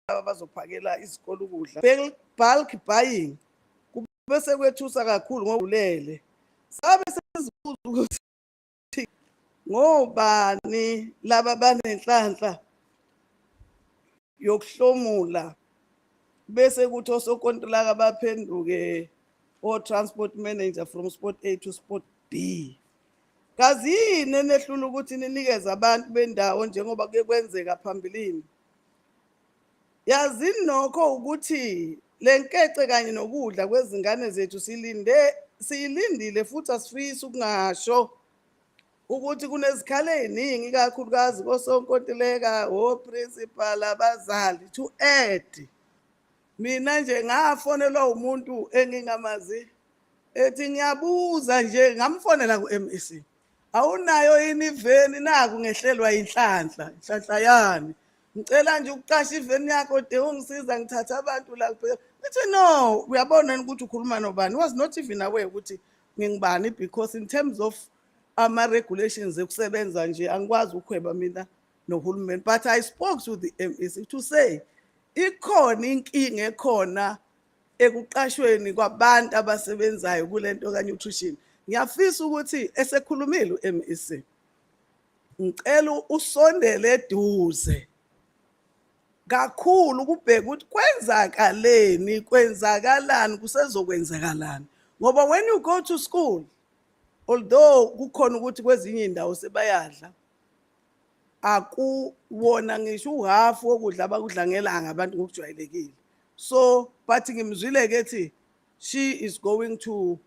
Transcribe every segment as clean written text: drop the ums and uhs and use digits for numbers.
abazophakela izikole ukudla. Bulk buying bese kwethusa kakhulu ngobulele. Sabe sezibuza ukuthi ngobani laba banenhlanhla yokuhlomula bese kuthi osokontilaka baphenduke o-transport manager from sport A to sport B. Kazi yini enehlula ukuthi ninikeze abantu bendawo njengoba kuye kwenzeka phambilini? Yazini nokho ukuthi lenkece kanye nokudla kwezingane zethu siyilindile futhi asifisi ukungasho ukuthi kunezikhalo eziningi kakhulukazi kosonkontileka, o-principal, abazali to add. Mina nje ngafonelwa umuntu engingamazi ethi ngiyabuza nje ngamfonela ku-MEC. Awunayo yini iveni naku ngehlelwa inhlanhla yani. Ngicela nje ukuqasha iveni yakho de ungisiza ngithatha abantu la kuphela. Ngithi no, uyabona ukuthi ukhuluma nobani. Was not even aware ukuthi ngingibani because in terms of ama-regulations ekusebenza nje angikwazi ukuhweba mina nohulumeni. But I spoke to the MEC to say ikhona inkinga ekhona ekuqashweni kwabantu abasebenzayo kulento ka-nutrition. Ngiyafisa ukuthi esekhulumile u-MEC ngicela usondele eduze kakhulu ukubheka ukuthi kwenzakalani kusezokwenzakalani. Ngoba when you go to school, although kukhona ukuthi kwezinye indawo sebayadla, akuwona ngisho uhafu wokudla abakudla ngelanga abantu ngokujwayelekile. So but ngimzwile kethi she is going to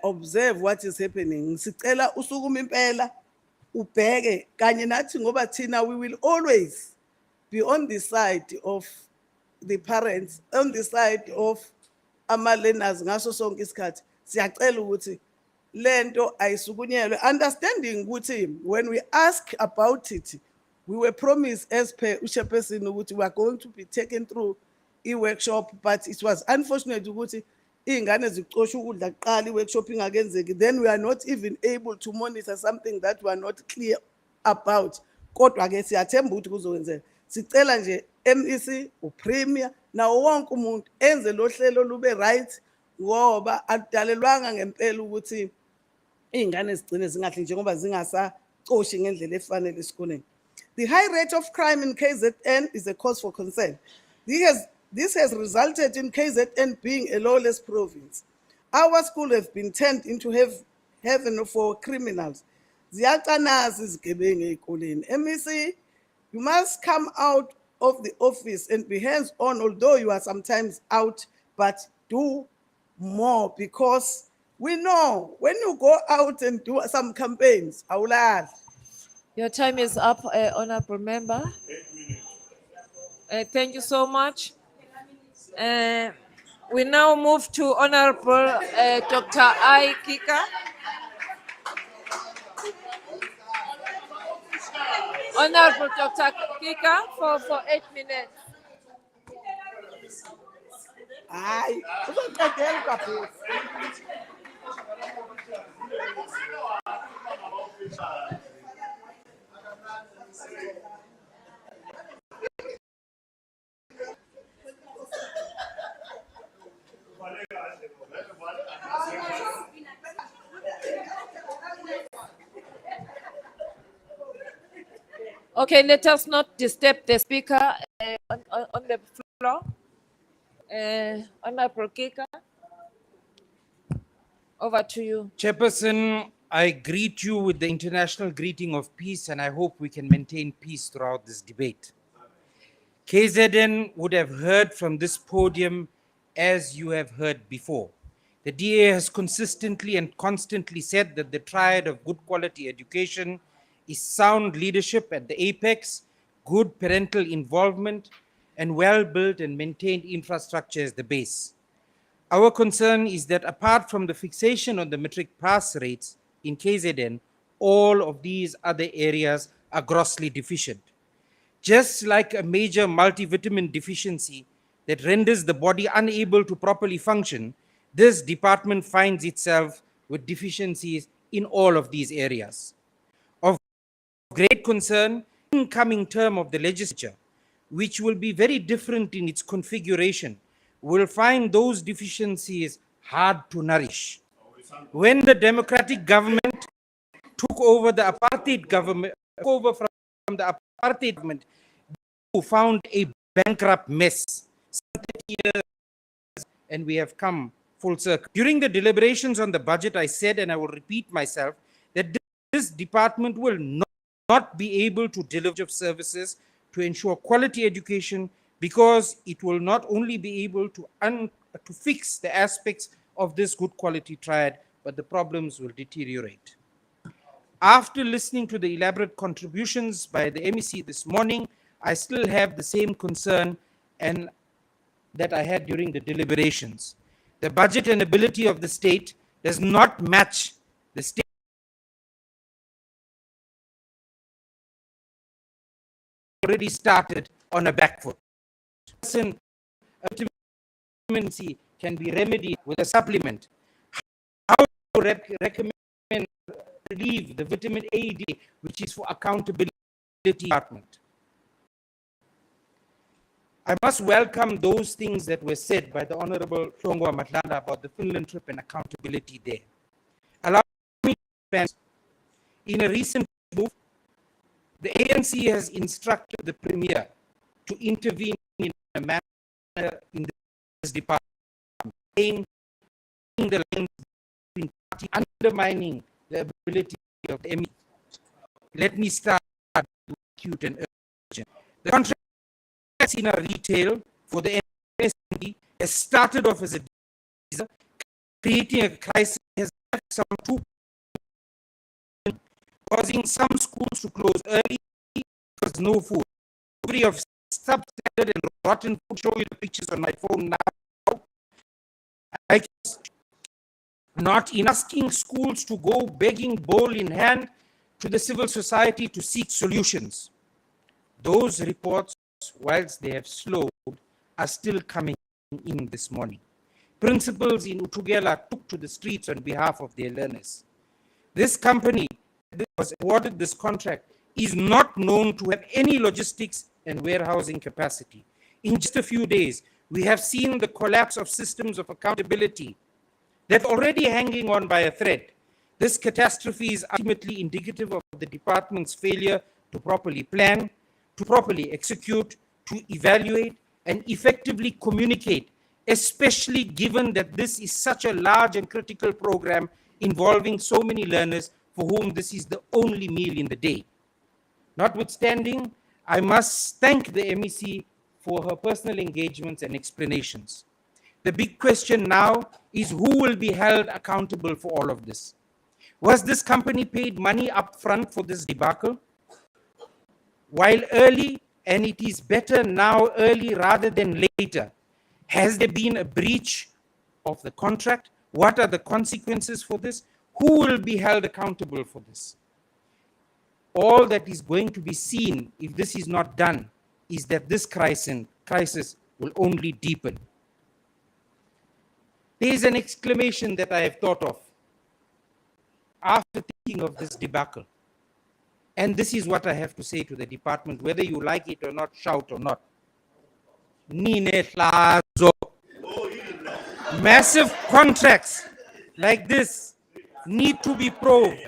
observe what is happening. Sicela usukuma impela ubheke kanye nathi ngoba thina we will always be on the side of the parents, on the side of ama-learners ngaso sonke isikhathi. Siyacela ukuthi lento ayisukunyelwe, understanding ukuthi when we ask about it, we were promised as per uchairperson ukuthi we are going to be taken through i-workshop, but it was unfortunate ukuthi ingane zicosha ukudla kuqala i-workshop ingakenzeki. Then we are not even able to monitor something that we are not clear about. Kodwa ke siyathemba ukuthi kuzokwenzeka. Sicela nje MEC, uPremier nawo wonke umuntu enze lo hlelo lube right ngoba akudalelwanga ngempela ukuthi ingane zigcine zingahle njengoba zingasacoshi ngendlela efanele esikoleni. The high rate of crime in KZN is a cause for concern. This has resulted in KZN being a lawless province. Our schools have been turned into heaven for criminals. Ziyaqanaza izigebengu ezikoleni. MEC, you must come out of the office and be hands-on, although you are sometimes out, but do more, because we know when you go out and do some campaigns, awulali. Your time is up, Honorable Member. Thank you so much. We now move to Honorable Dr. I. Kika. Honorable Dr. Kika for 8 minutes. Hayi, uzoqedela kakhulu. Okay, let us not disturb the speaker on the floor. Honorable Kika, over to you. Chairperson, I greet you with the international greeting of peace, and I hope we can maintain peace throughout this debate. KZN would have heard from this podium as you have heard before. The DA has consistently and constantly said that the triad of good quality education is sound leadership at the apex, good parental involvement, and well-built and maintained infrastructure as the base. Our concern is that apart from the fixation on the matric pass rates in KZN, all of these other areas are grossly deficient. Just like a major multivitamin deficiency that renders the body unable to properly function, this department finds itself with deficiencies in all of these areas. Of great concern, incoming term of the legislature, which will be very different in its configuration, will find those deficiencies hard to nourish. When the democratic government took over the apartheid government, from the apartheid government, who found a bankrupt mess. 30 years, and we have come full circle. During the deliberations on the budget, I said, and I will repeat myself, that this department will not be able to deliver services to ensure quality education, because it will not only be able to fix the aspects of this good quality triad, but the problems will deteriorate. After listening to the elaborate contributions by the MEC this morning, I still have the same concern and that I had during the deliberations. The budget and ability of the state does not match the state already started on a back foot. Vitamin C can be remedied with a supplement. How to recommend relieve the vitamin A, D, which is for accountability department. I must welcome those things that were said by the Honorable Hlongwa Madlala about the Finland trip and accountability there. Allow me to expand. In a recent move, the ANC has instructed the Premier to intervene in a manner in this department, saying the lines between party, undermining the ability of the MEC. Let me start with acute and urgent. The contract in our retail for the MSME has started off as a disaster, creating a crisis, has left some 2, causing some schools to close early because no food. Delivery of substandard and rotten food. Show you the pictures on my phone now. I not in asking schools to go begging bowl in hand to the civil society to seek solutions. Those reports, whilst they have slowed, are still coming in this morning. Principals in Utugela took to the streets on behalf of their learners. This company that was awarded this contract is not known to have any logistics and warehousing capacity. In just a few days, we have seen the collapse of systems of accountability that are already hanging on by a thread. This catastrophe is ultimately indicative of the department's failure to properly plan, to properly execute, to evaluate, and effectively communicate, especially given that this is such a large and critical program involving so many learners for whom this is the only meal in the day. Notwithstanding, I must thank the MEC for her personal engagements and explanations. The big question now is who will be held accountable for all of this? Was this company paid money up front for this debacle? While early, and it is better now early rather than later, has there been a breach of the contract? What are the consequences for this? Who will be held accountable for this? All that is going to be seen if this is not done is that this crisis will only deepen. There is an exclamation that I have thought of after thinking of this debacle. And this is what I have to say to the department, whether you like it or not, shout or not. Nine hlazo. Massive contracts like this need to be probed.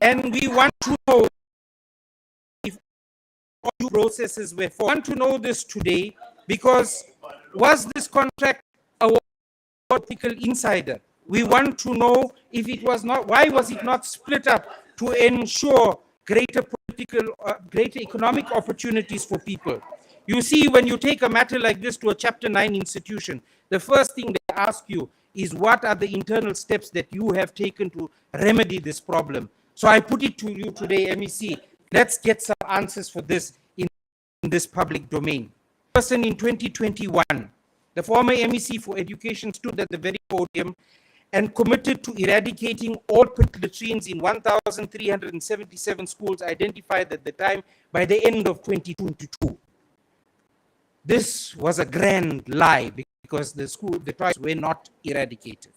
And we want to know if all due processes were followed. We want to know this today because was this contract a political insider? We want to know if it was not, why was it not split up to ensure greater political, greater economic opportunities for people? You see, when you take a matter like this to a Chapter 9 institution, the first thing they ask you is what are the internal steps that you have taken to remedy this problem? So I put it to you today, MEC, let's get some answers for this in this public domain. Person in 2021, the former MEC for Education stood at the very podium and committed to eradicating all pit latrines in 1,377 schools identified at the time by the end of 2022. This was a grand lie because the toilets were not eradicated.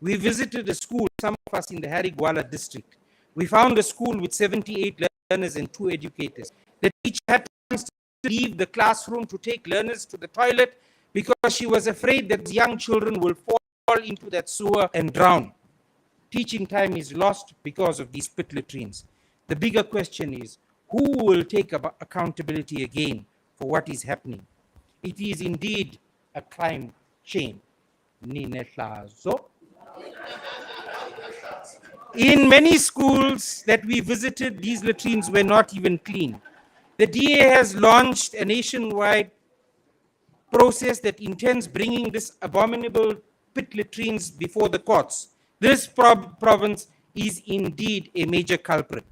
We visited a school, some of us in the Harigwala district. We found a school with 78 learners and 2 educators. The teacher had to leave the classroom to take learners to the toilet because she was afraid that young children will fall into that sewer and drown. Teaching time is lost because of these pit latrines. The bigger question is, who will take accountability again for what is happening? It is indeed a crime shame. Ninehlazo. In many schools that we visited, these latrines were not even clean. The DA has launched a nationwide process that intends bringing this abominable pit latrines before the courts. This province is indeed a major culprit.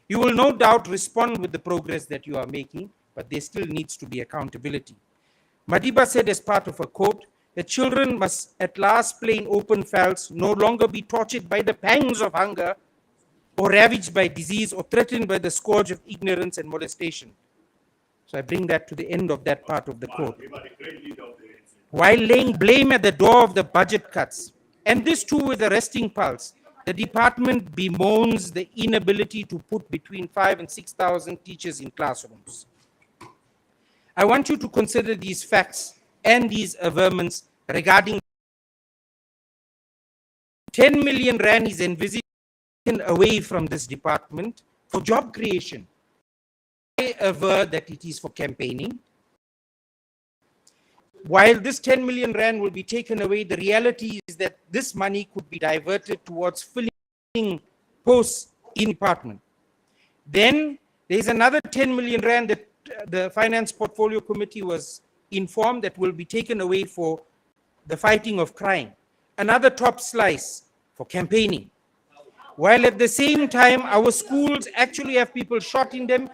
You will no doubt respond with the progress that you are making, but there still needs to be accountability. Madiba said as part of a quote, the children must at last play in open fields, no longer be tortured by the pangs of hunger or ravaged by disease or threatened by the scourge of ignorance and molestation. So I bring that to the end of that part of the quote. While laying blame at the door of the budget cuts, and this too with a resting pulse, the department bemoans the inability to put between 5,000 and 6,000 teachers in classrooms. I want you to consider these facts and these averments regarding 10 million rand is envisaged away from this department for job creation. I aver that it is for campaigning. While this 10 million rand will be taken away, the reality is that this money could be diverted towards filling posts in department. Then there is another 10 million rand that the Finance Portfolio Committee was informed that will be taken away for the fighting of crime. Another top slice for campaigning. While at the same time, our schools actually have people shot in them,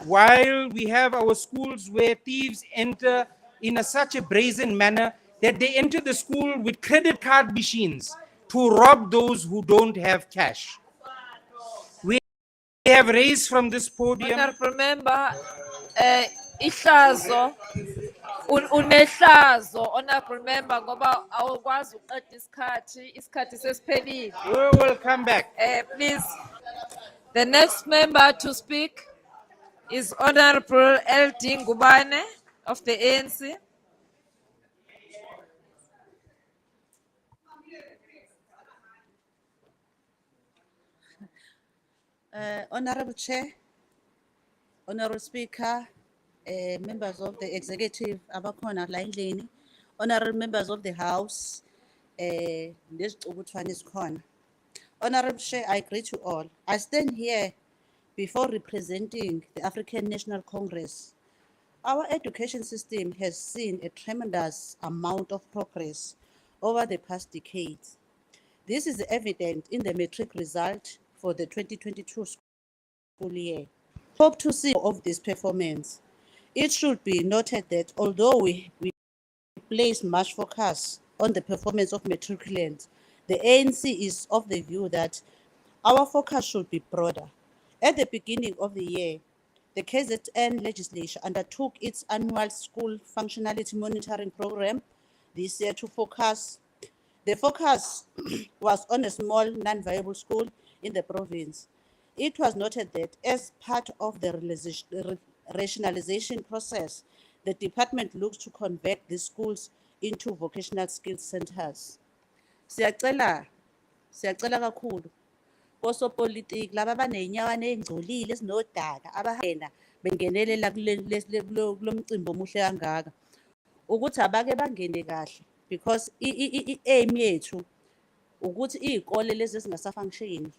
while we have our schools where thieves enter in such a brazen manner that they enter the school with credit card machines to rob those who don't have cash. We have raised from this podium. Honorable Member, ihlazo, unehlazo, Honorable Member, ngoba awukwazi ukuqeda isikhathi sesiphelile. We will come back. Please, the next member to speak is Honorable LD Ngubane of the ANC. Honorable Chair, Honorable Speaker, members of the executive, abakhona la endlini, honorable members of the House, nezixukuthwane esikhona. Honorable Chair, I greet you all. I stand here before representing the African National Congress. Our education system has seen a tremendous amount of progress over the past decades. This is evident in the matric result for the 2022 school year. Hope to see more of this performance. It should be noted that although we place much focus on the performance of matriculants, the ANC is of the view that our focus should be broader. At the beginning of the year, the KZN legislature undertook its annual school functionality monitoring program this year to focus. The focus was on a small non-viable school in the province. It was noted that as part of the rationalization process, the department looks to convert these schools into vocational skills centers. Siyacela kakhulu osopolitiki laba abaney'nyawana ey'ngcolile ezinodaka abahena bengenelela kulo mcimbi omuhle kangaka ukuthi abake bangene kahle, because i-aim yethu ukuthi iy'kole lezi ezingasafunctioni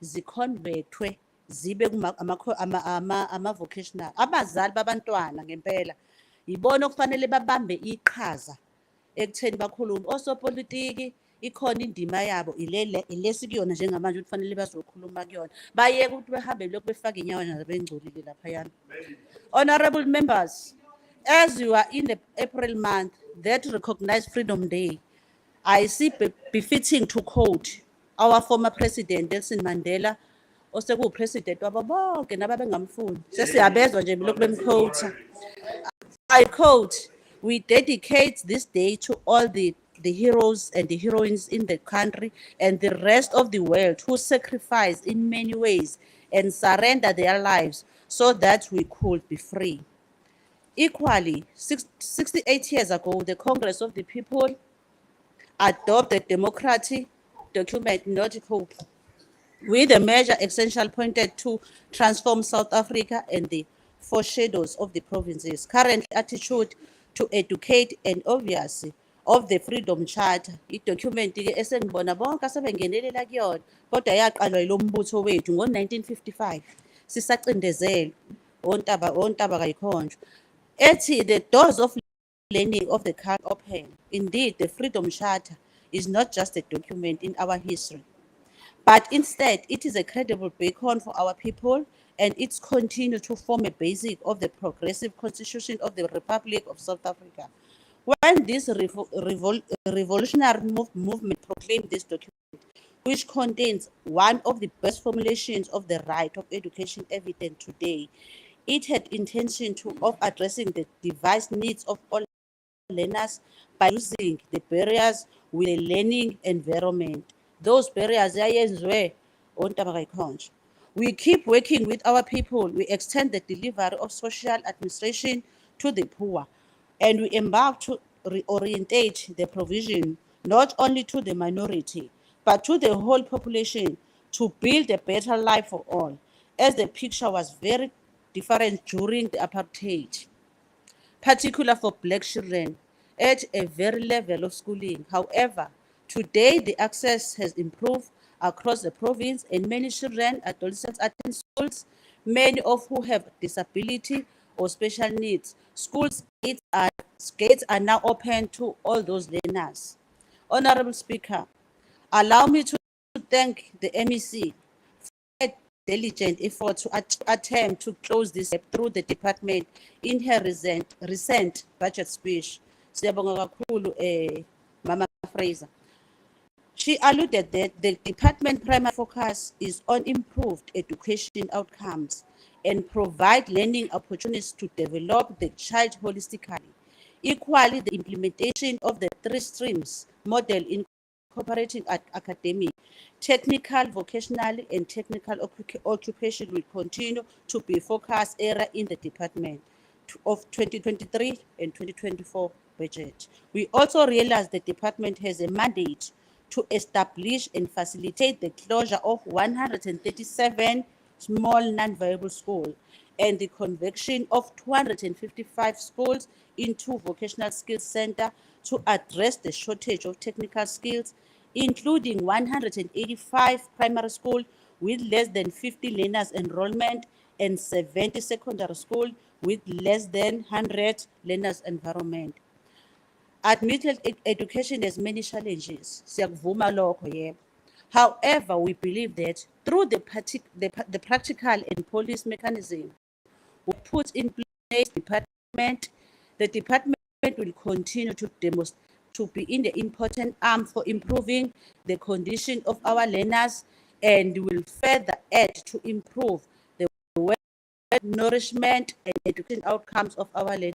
ziconvertwe zibe ama-vocational. Abazali babantwana ngempela yibona okufanele babambe iqhaza ekutheni bakhulume. Osopolitiki ikhona indima yabo ile sikuyona njengamanje ukuthi kufanele bazokhuluma kuyona, bayeke ukuthi behambe lokhu befaka inyawana zabo engcolile laphayana. Honorable members, as you are in the April month that recognized Freedom Day, I see befitting to quote our former president Nelson Mandela, osekuwu-president wabo bonke nababengamfuni, sesiyabezwa nje lokhu bemquota. I quote, "We dedicate this day to all the heroes and the heroines in the country and the rest of the world who sacrificed in many ways and surrender their lives so that we could be free." Equally, 68 years ago, the Congress of the People adopted democratic document Article with a major essential pointed to transform South Africa and the foreshadows of the provinces. Current attitude to educate and obviously of the Freedom Charter. I-document ke esengibona bonke asebengenelela kuyona kodwa yaqalwa yilo mbutho wethu ngo-1955 sisacindezelwe ontaba kayikhonjwa. Ethi the doors of learning of the country open. Indeed, the Freedom Charter is not just a document in our history, but instead it is a credible beacon for our people, and it's continue to form a basic of the progressive constitution of the Republic of South Africa. When this revolutionary movement proclaimed this document, which contains one of the best formulations of the right of education evident today, it had intention of addressing the device needs of all learners by using the barriers with a learning environment. Those barriers yayenziwe ontaba kayikhonjwa. We keep working with our people. We extend the delivery of social administration to the poor, and we embark to reorientate the provision not only to the minority, but to the whole population to build a better life for all, as the picture was very different during the apartheid, particular for black children at a very level of schooling. However, today the access has improved across the province, and many children, adolescents attend schools, many of who have disability or special needs. Schools gates are now open to all those learners. Honorable Speaker, allow me to thank the MEC for a diligent effort to attempt to close this gap through the department in her recent budget speech. Siyabonga kakhulu, Mama Fraser. She alluded that the department primary focus is on improved education outcomes and provide learning opportunities to develop the child holistically. Equally, the implementation of the three streams model incorporating academic, technical, vocational, and technical occupation will continue to be focus area in the department of 2023 and 2024 budget. We also realize the department has a mandate to establish and facilitate the closure of 137 small non-viable schools and the conversion of 255 schools into vocational skills center to address the shortage of technical skills, including 185 primary schools with less than 50 learners enrollment and 70 secondary schools with less than 100 learners environment. Admitted education has many challenges. Siyakuvuma lokho, yebo. However, we believe that through the practical and policy mechanism we put in place the department will continue to be in the important arm for improving the condition of our learners and will further add to improve the nourishment and education outcomes of our learners.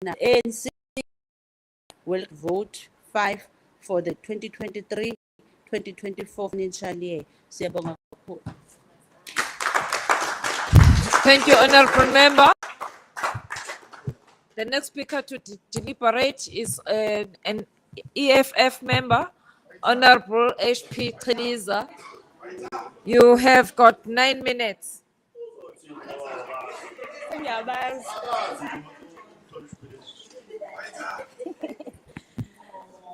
ANC will vote 5 for the 2023-2024 financial year. Siyabonga kakhulu. Thank you, Honorable Member. The next speaker to deliberate is an EFF member, Honorable HP Teliza. You have got 9 minutes.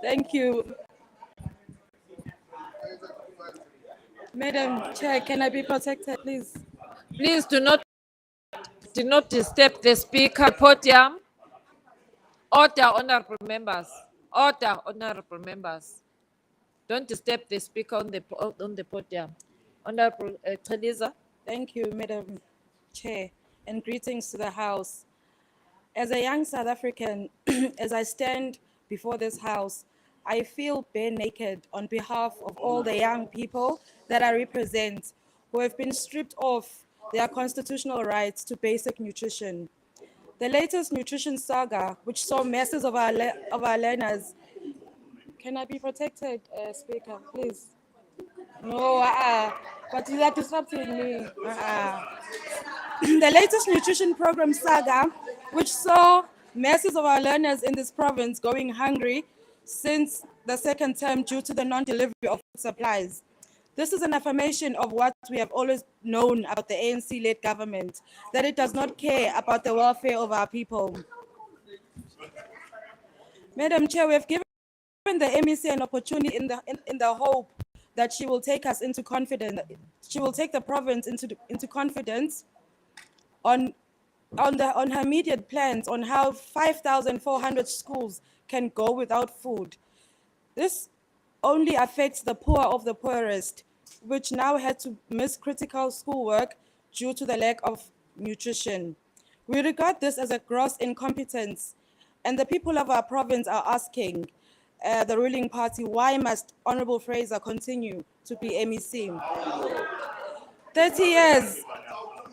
Thank you. Madam Chair, can I be protected, please? Please do not disturb the speaker podium. Order, honorable members. Order, honorable members. Don't disturb the speaker on the podium. Honorable Teliza. Thank you, Madam Chair, and greetings to the House. As a young South African, as I stand before this House, I feel bare naked on behalf of all the young people that I represent who have been stripped of their constitutional rights to basic nutrition. The latest nutrition saga, which saw masses of our learners. Can I be protected, Speaker, please? No, but you are disrupting me. The latest nutrition program saga, which saw masses of our learners in this province going hungry since the second term due to the non-delivery of food supplies. This is an affirmation of what we have always known about the ANC-led government, that it does not care about the welfare of our people. Madam Chair, we have given the MEC an opportunity in the hope that she will take us into confidence. She will take the province into confidence on her immediate plans on how 5,400 schools can go without food. This only affects the poor of the poorest, which now had to miss critical schoolwork due to the lack of nutrition. We regard this as a gross incompetence, and the people of our province are asking the ruling party, why must Honorable Fraser continue to be MEC? 30 years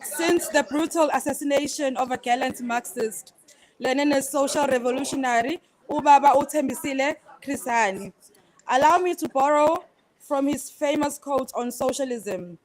since the brutal assassination of a gallant Marxist, Leninist social revolutionary, Ubaba Uthembisile Krisani. Allow me to borrow from his famous quote on socialism.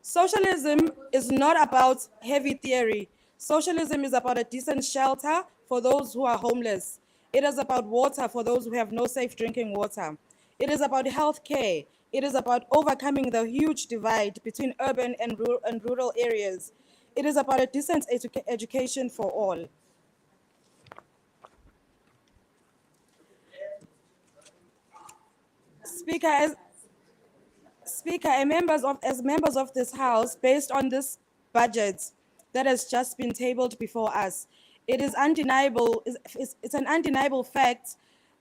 Socialism is not about heavy theory. Socialism is about a decent shelter for those who are homeless. It is about water for those who have no safe drinking water. It is about health care. It is about overcoming the huge divide between urban and rural areas. It is about a decent education for all. Speaker, as members of this House, based on this budget that has just been tabled before us, it is undeniable. It's an undeniable fact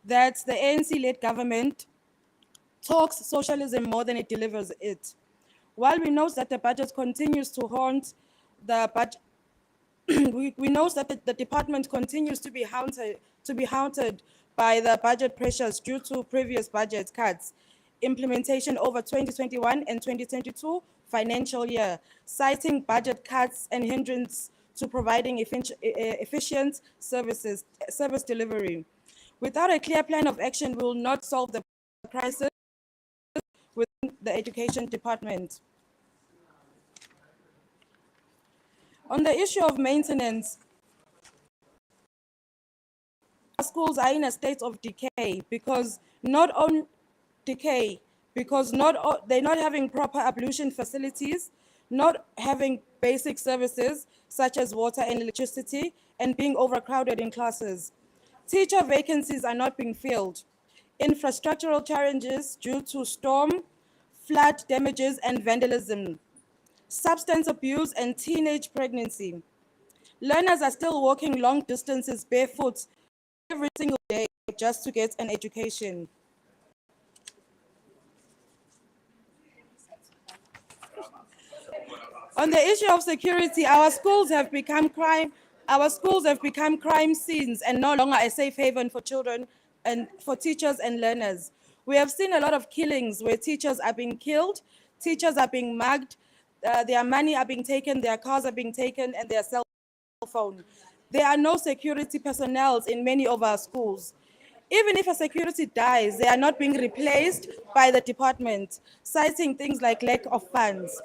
that the ANC-led government talks socialism more than it delivers it. While we know that the budget continues to haunt the budget, we know that the department continues to be haunted by the budget pressures due to previous budget cuts, implementation over 2021 and 2022 financial year, citing budget cuts and hindrance to providing efficient service delivery. Without a clear plan of action, we will not solve the crisis within the education department. On the issue of maintenance, schools are in a state of decay because they're not having proper ablution facilities, not having basic services such as water and electricity, and being overcrowded in classes. Teacher vacancies are not being filled. Infrastructural challenges due to storm, flood damages, and vandalism. Substance abuse and teenage pregnancy. Learners are still walking long distances barefoot every single day just to get an education. On the issue of security, our schools have become crime scenes and no longer a safe haven for children and for teachers and learners. We have seen a lot of killings where teachers are being killed, teachers are being mugged, their money are being taken, their cars are being taken, and their cell phone. There are no security personnel in many of our schools. Even if a security dies, they are not being replaced by the department, citing things like lack of funds.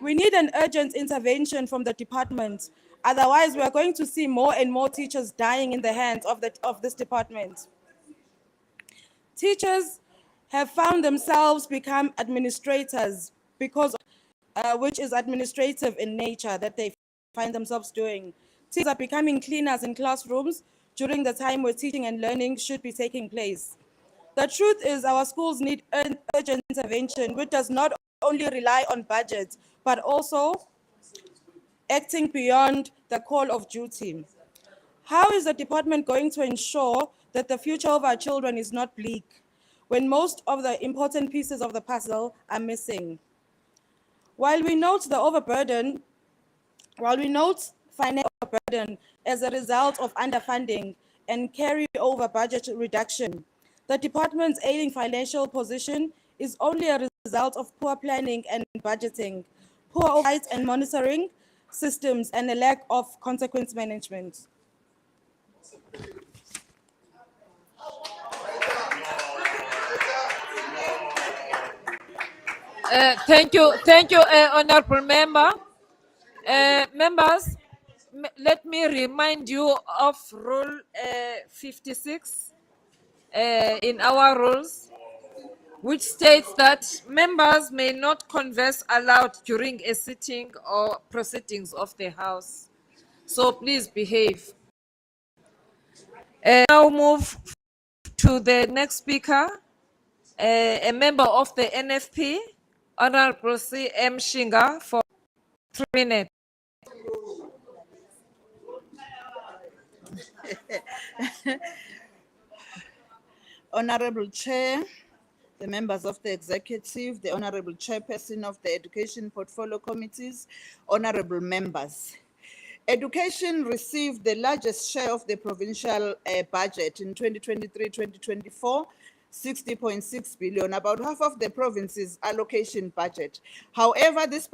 We need an urgent intervention from the department. Otherwise, we are going to see more and more teachers dying in the hands of this department. Teachers have found themselves become administrators because which is administrative in nature that they find themselves doing. Teachers are becoming cleaners in classrooms during the time where teaching and learning should be taking place. The truth is our schools need urgent intervention, which does not only rely on budget, but also acting beyond the call of duty. How is the department going to ensure that the future of our children is not bleak when most of the important pieces of the puzzle are missing? While we note financial burden as a result of underfunding and carry-over budget reduction, the department's ailing financial position is only a result of poor planning and budgeting, poor oversight and monitoring systems, and a lack of consequence management. Thank you, honorable member. Members, let me remind you of Rule 56 in our rules, which states that members may not converse aloud during a sitting or proceedings of the House. So please behave. Now move to the next speaker, a member of the NFP, Honorable C.M. Shinga, for 3 minutes. Honorable Chair, the members of the executive, the Honorable Chairperson of the Education Portfolio Committees, honorable members. Education received the largest share of the provincial budget in 2023-2024, 60.6 billion, about half of the province's allocation budget. However, this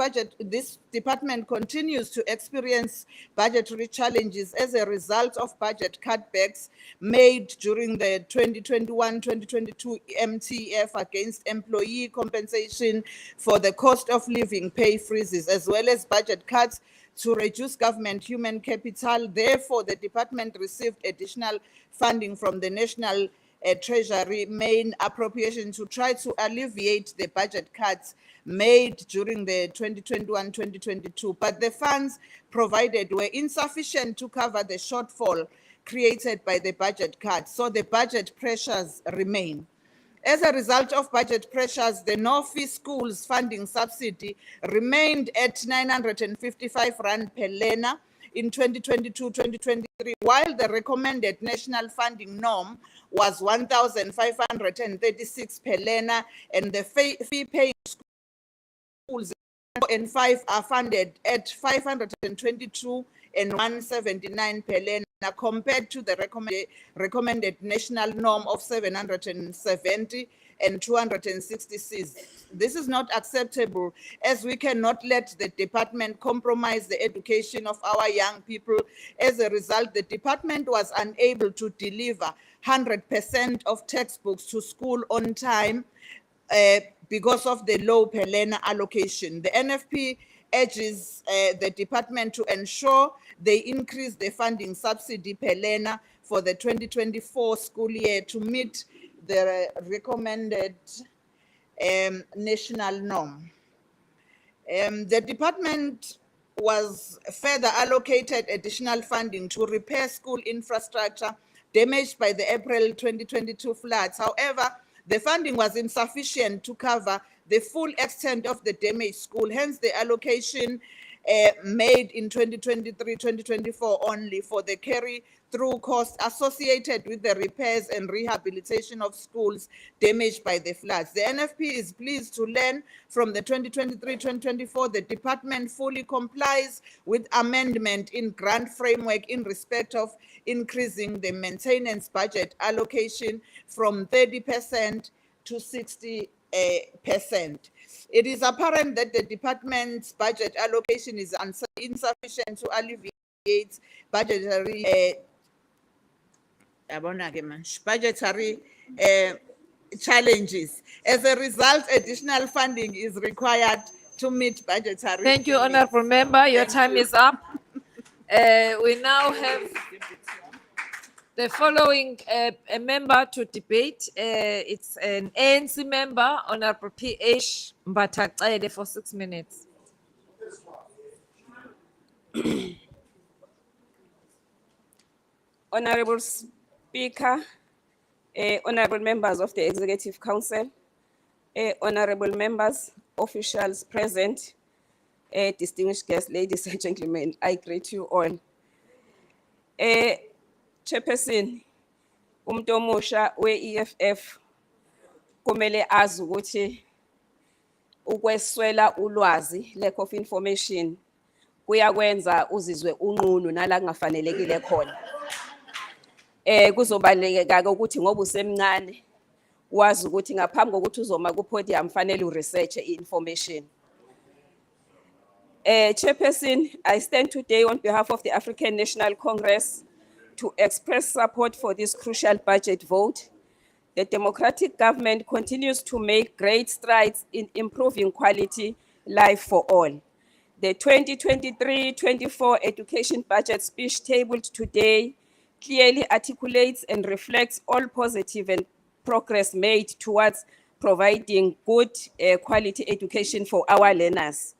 department continues to experience budgetary challenges as a result of budget cutbacks made during the 2021-2022 MTF against employee compensation for the cost of living pay freezes, as well as budget cuts to reduce government human capital. Therefore, the department received additional funding from the National Treasury main appropriation to try to alleviate the budget cuts made during the 2021-2022. But the funds provided were insufficient to cover the shortfall created by the budget cuts, so the budget pressures remain. As a result of budget pressures, the no-fee schools funding subsidy remained at 955 Rand per learner in 2022-2023, while the recommended national funding norm was 1,536 per learner, and the fee-paying schools 4 and 5 are funded at 522 and 179 per learner, compared to the recommended national norm of 770 and 266. This is not acceptable, as we cannot let the department compromise the education of our young people. As a result, the department was unable to deliver 100% of textbooks to school on time because of the low per learner allocation. The NFP urges the department to ensure they increase the funding subsidy per learner for the 2024 school year to meet the recommended national norm. The department was further allocated additional funding to repair school infrastructure damaged by the April 2022 floods. However, the funding was insufficient to cover the full extent of the damaged school. Hence, the allocation made in 2023-2024 only for the carry-through costs associated with the repairs and rehabilitation of schools damaged by the floods. The NFP is pleased to learn from the 2023-2024 the department fully complies with amendment in grant framework in respect of increasing the maintenance budget allocation from 30% to 60%. It is apparent that the department's budget allocation is insufficient to alleviate budgetary challenges. As a result, additional funding is required to meet budgetary. Thank you, needs. Honorable Member. Your time is up. We now have the following a member to debate. It's an ANC member, Honorable P.H. Mbatha-Cele, for 6 minutes. Honorable Speaker, honorable members of the Executive Council, honorable members, officials present, distinguished guests, ladies and gentlemen, I greet you all. Chairperson, umuntu omusha we-EFF kumele azi ukuthi ukweswela ulwazi, lack of information, kuyakwenza uzizwe unqunu nala kungafanelekile khona. Kuzobaleka ukuthi ngoba usemncane wazi ukuthi ngaphambi kokuthi uzoma ku-podium fanele uresearch i-information. Chairperson, I stand today on behalf of the African National Congress to express support for this crucial budget vote. The democratic government continues to make great strides in improving quality life for all. The 2023-24 education budget speech tabled today clearly articulates and reflects all positive and progress made towards providing good quality education for our learners.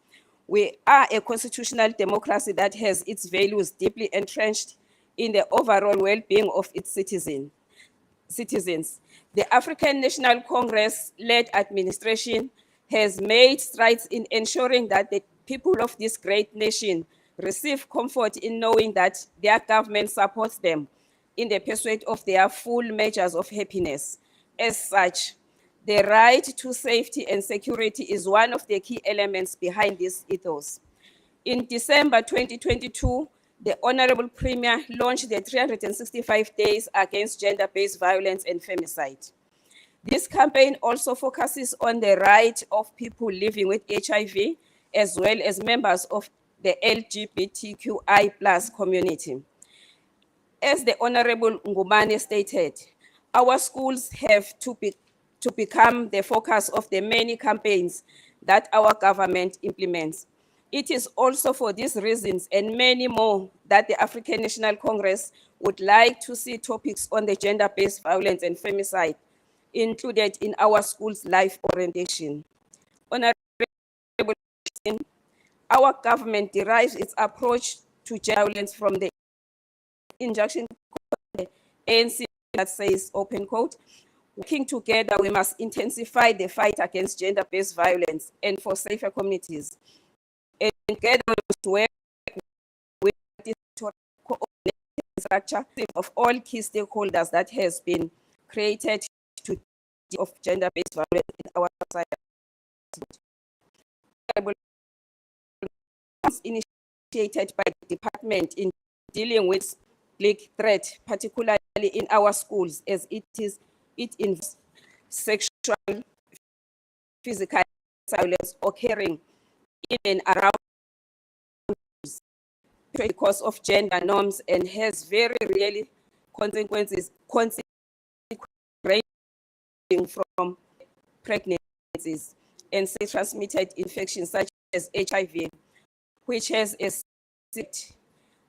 We are a constitutional democracy that has its values deeply entrenched in the overall well-being of its citizens. The African National Congress-led administration has made strides in ensuring that the people of this great nation receive comfort in knowing that their government supports them in the pursuit of their full measures of happiness. As such, the right to safety and security is one of the key elements behind this ethos. In December 2022, the Honorable Premier launched the 365 Days Against Gender-Based Violence and Femicide. This campaign also focuses on the right of people living with HIV, as well as members of the LGBTQI+ community. As the Honorable Ngubane stated, our schools have to become the focus of the many campaigns that our government implements. It is also for these reasons and many more that the African National Congress would like to see topics on the gender-based violence and femicide included in our school's life orientation. Honorable President, our government derives its approach to gender violence from the injunction of the ANC that says, open quote, working together, we must intensify the fight against gender-based violence and for safer communities. And together we must work with the coordinated structure of all key stakeholders that has been created to deal of gender-based violence in our society. Initiated by the department in dealing with public threat, particularly in our schools, as it involves sexual, physical violence occurring in and around because of gender norms and has very real consequences ranging from pregnancies and transmitted infections such as HIV, which has a effect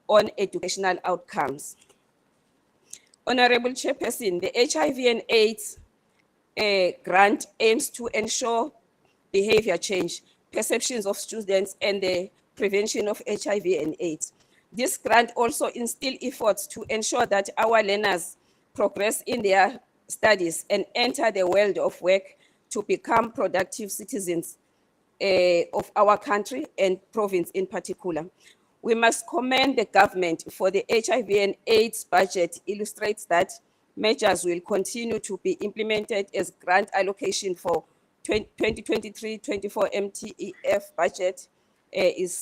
on educational outcomes. Honorable Chairperson, the HIV and AIDS grant aims to ensure behavior change, perceptions of students, and the prevention of HIV and AIDS. This grant also instills efforts to ensure that our learners progress in their studies and enter the world of work to become productive citizens of our country and province in particular. We must commend the government for the HIV and AIDS budget illustrates that measures will continue to be implemented as grant allocation for 2023-24 MTEF budget is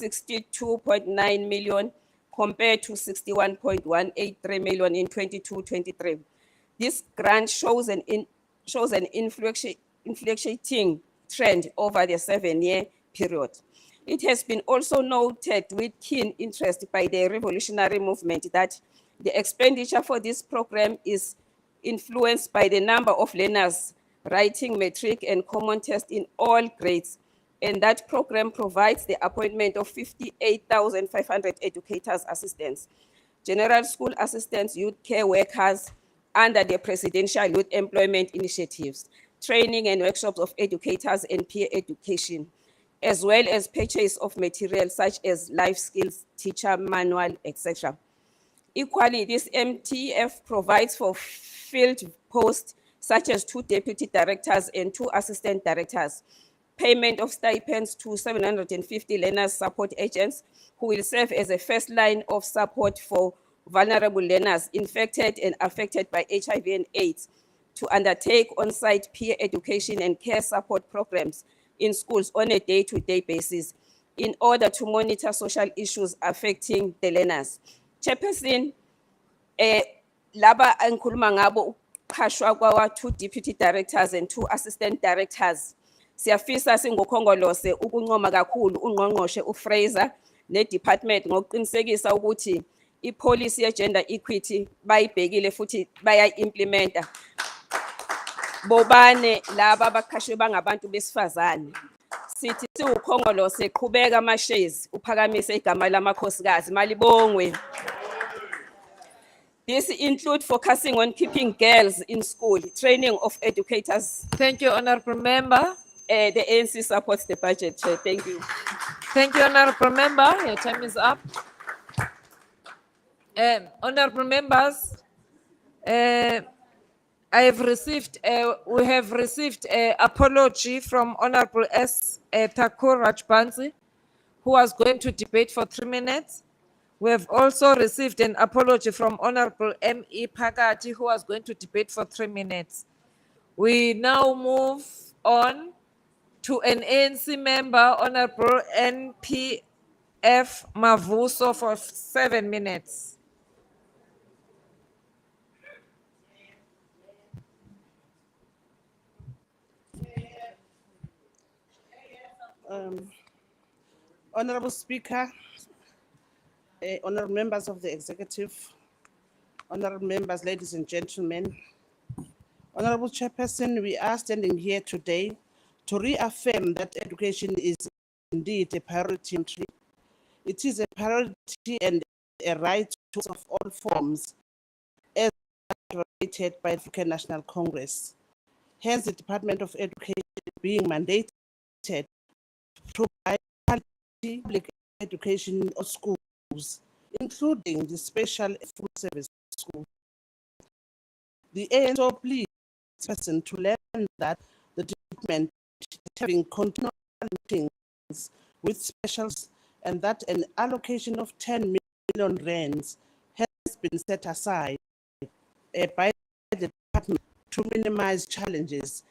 62.9 million compared to 61.183 million in 22-23. This grant shows an inflating trend over the 7-year period. It has been also noted with keen interest by the revolutionary movement that the expenditure for this program is influenced by the number of learners writing matric and common test in all grades, and that program provides the appointment of 58,500 educators assistants, general school assistants, youth care workers under the presidential youth employment initiatives, training and workshops of educators and peer education, as well as purchase of materials such as life skills, teacher manual, etc. Equally, this MTF provides for field posts such as 2 deputy directors and 2 assistant directors, payment of stipends to 750 learners support agents who will serve as a first line of support for vulnerable learners infected and affected by HIV and AIDS to undertake on-site peer education and care support programs in schools on a day-to-day basis in order to monitor social issues affecting the learners. Chairperson, laba enkuluma ngabo uqhashwa kwawa 2 deputy directors and 2 assistant directors. Siyafisa singokhongolose ukuncoma kakhulu ungqongqoshe uFraser ne-department ngokuqinisekisa ukuthi i-policy ye-gender equity bayibhekile futhi bayayi-implementa. Bobane laba abaqashwe bangabantu besifazane. sithi siwukhongolose qhubeka Mashezi uphakamise igama lamakhosikazi malibongwe. This include focusing on keeping girls in school, training of educators. Thank you, Honorable Member. The ANC supports the budget, Chair. Thank you. Thank you, Honorable Member. Your time is up. Honorable Members, we have received an apology from Honorable S. Thakur Rajbansi, who was going to debate for 3 minutes. We have also received an apology from Honorable M.E. Pakati, who was going to debate for 3 minutes. We now move on to an ANC member, Honorable NPF Mavuso, for 7 minutes. Honorable Speaker, honorable members of the executive, honorable members, ladies and gentlemen, Honorable Chairperson, we are standing here today to reaffirm that education is indeed a priority. It is a priority and a right of all forms as regulated by the African National Congress. Hence, the Department of Education being mandated to provide quality public education of schools, including the special full service schools. The ANC so pleased to learn that the department is having continual meetings with specials and that an allocation of 10 million rands has been set aside by the department to minimize challenges.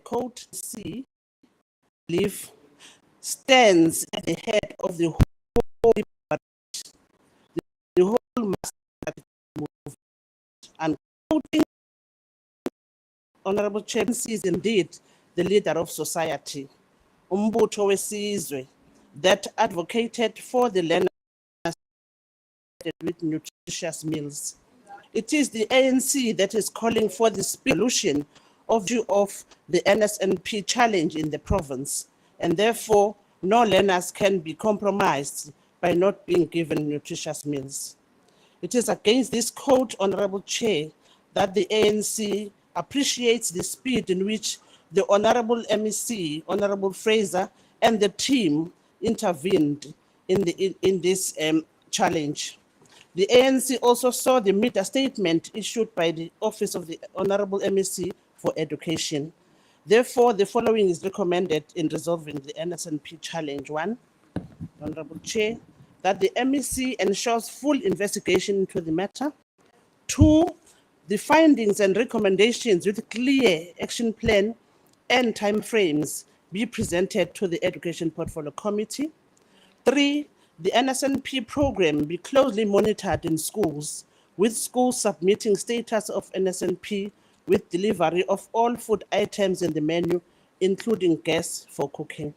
Code C, believe, stands at the head of the whole department, the whole master movement, and quoting Honorable Chairman is indeed the leader of society, Umbutho wesizwe, that advocated for the learners with nutritious meals. It is the ANC that is calling for the solution of the NSNP challenge in the province, and therefore no learners can be compromised by not being given nutritious meals. It is against this code, Honorable Chair, that the ANC appreciates the speed in which the Honorable MEC, Honorable Fraser, and the team intervened in this challenge. The ANC also saw the media statement issued by the Office of the Honorable MEC for Education. Therefore, the following is recommended in resolving the NSNP challenge. 1, Honorable Chair, that the MEC ensures full investigation into the matter. 2, the findings and recommendations with a clear action plan and timeframes be presented to the Education Portfolio Committee. 3, the NSNP program be closely monitored in schools, with schools submitting status of NSNP with delivery of all food items in the menu, including gas for cooking.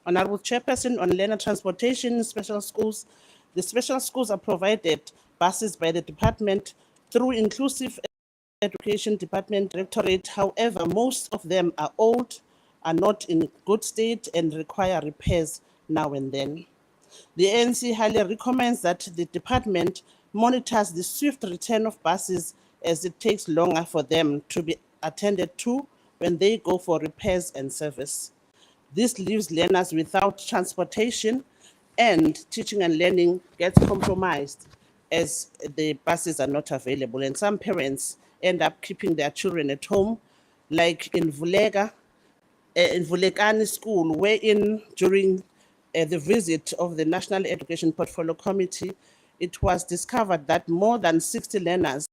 Honorable Chairperson, on learner transportation in special schools, the special schools are provided buses by the department through Inclusive Education Department Directorate. However, most of them are old, are not in good state, and require repairs now and then. The ANC highly recommends that the department monitors the swift return of buses, as it takes longer for them to be attended to when they go for repairs and service. This leaves learners without transportation, and teaching and learning gets compromised as the buses are not available. And some parents end up keeping their children at home, like in Vulekani School, wherein during the visit of the National Education Portfolio Committee, it was discovered that more than 60 learners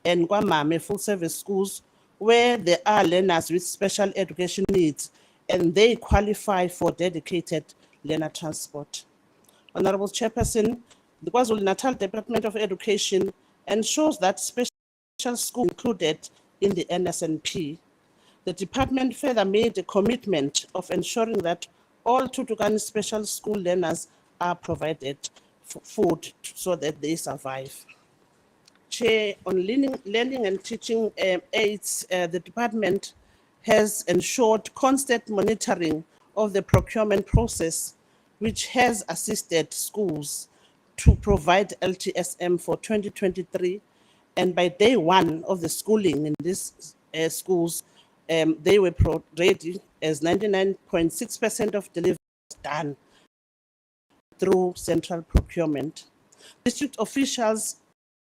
and Kwamame full service schools, where there are learners with special education needs and they qualify for dedicated learner transport. Honorable Chairperson, the KwaZulu-Natal Department of Education ensures that special schools included in the NSNP. The department further made a commitment of ensuring that all Tutukani special school learners are provided food so that they survive. Chair, on learning and teaching aids, the department has ensured constant monitoring of the procurement process, which has assisted schools to provide LTSM for 2023. And by day one of the schooling in these schools, they were ready as 99.6% of delivery was done through central procurement. District officials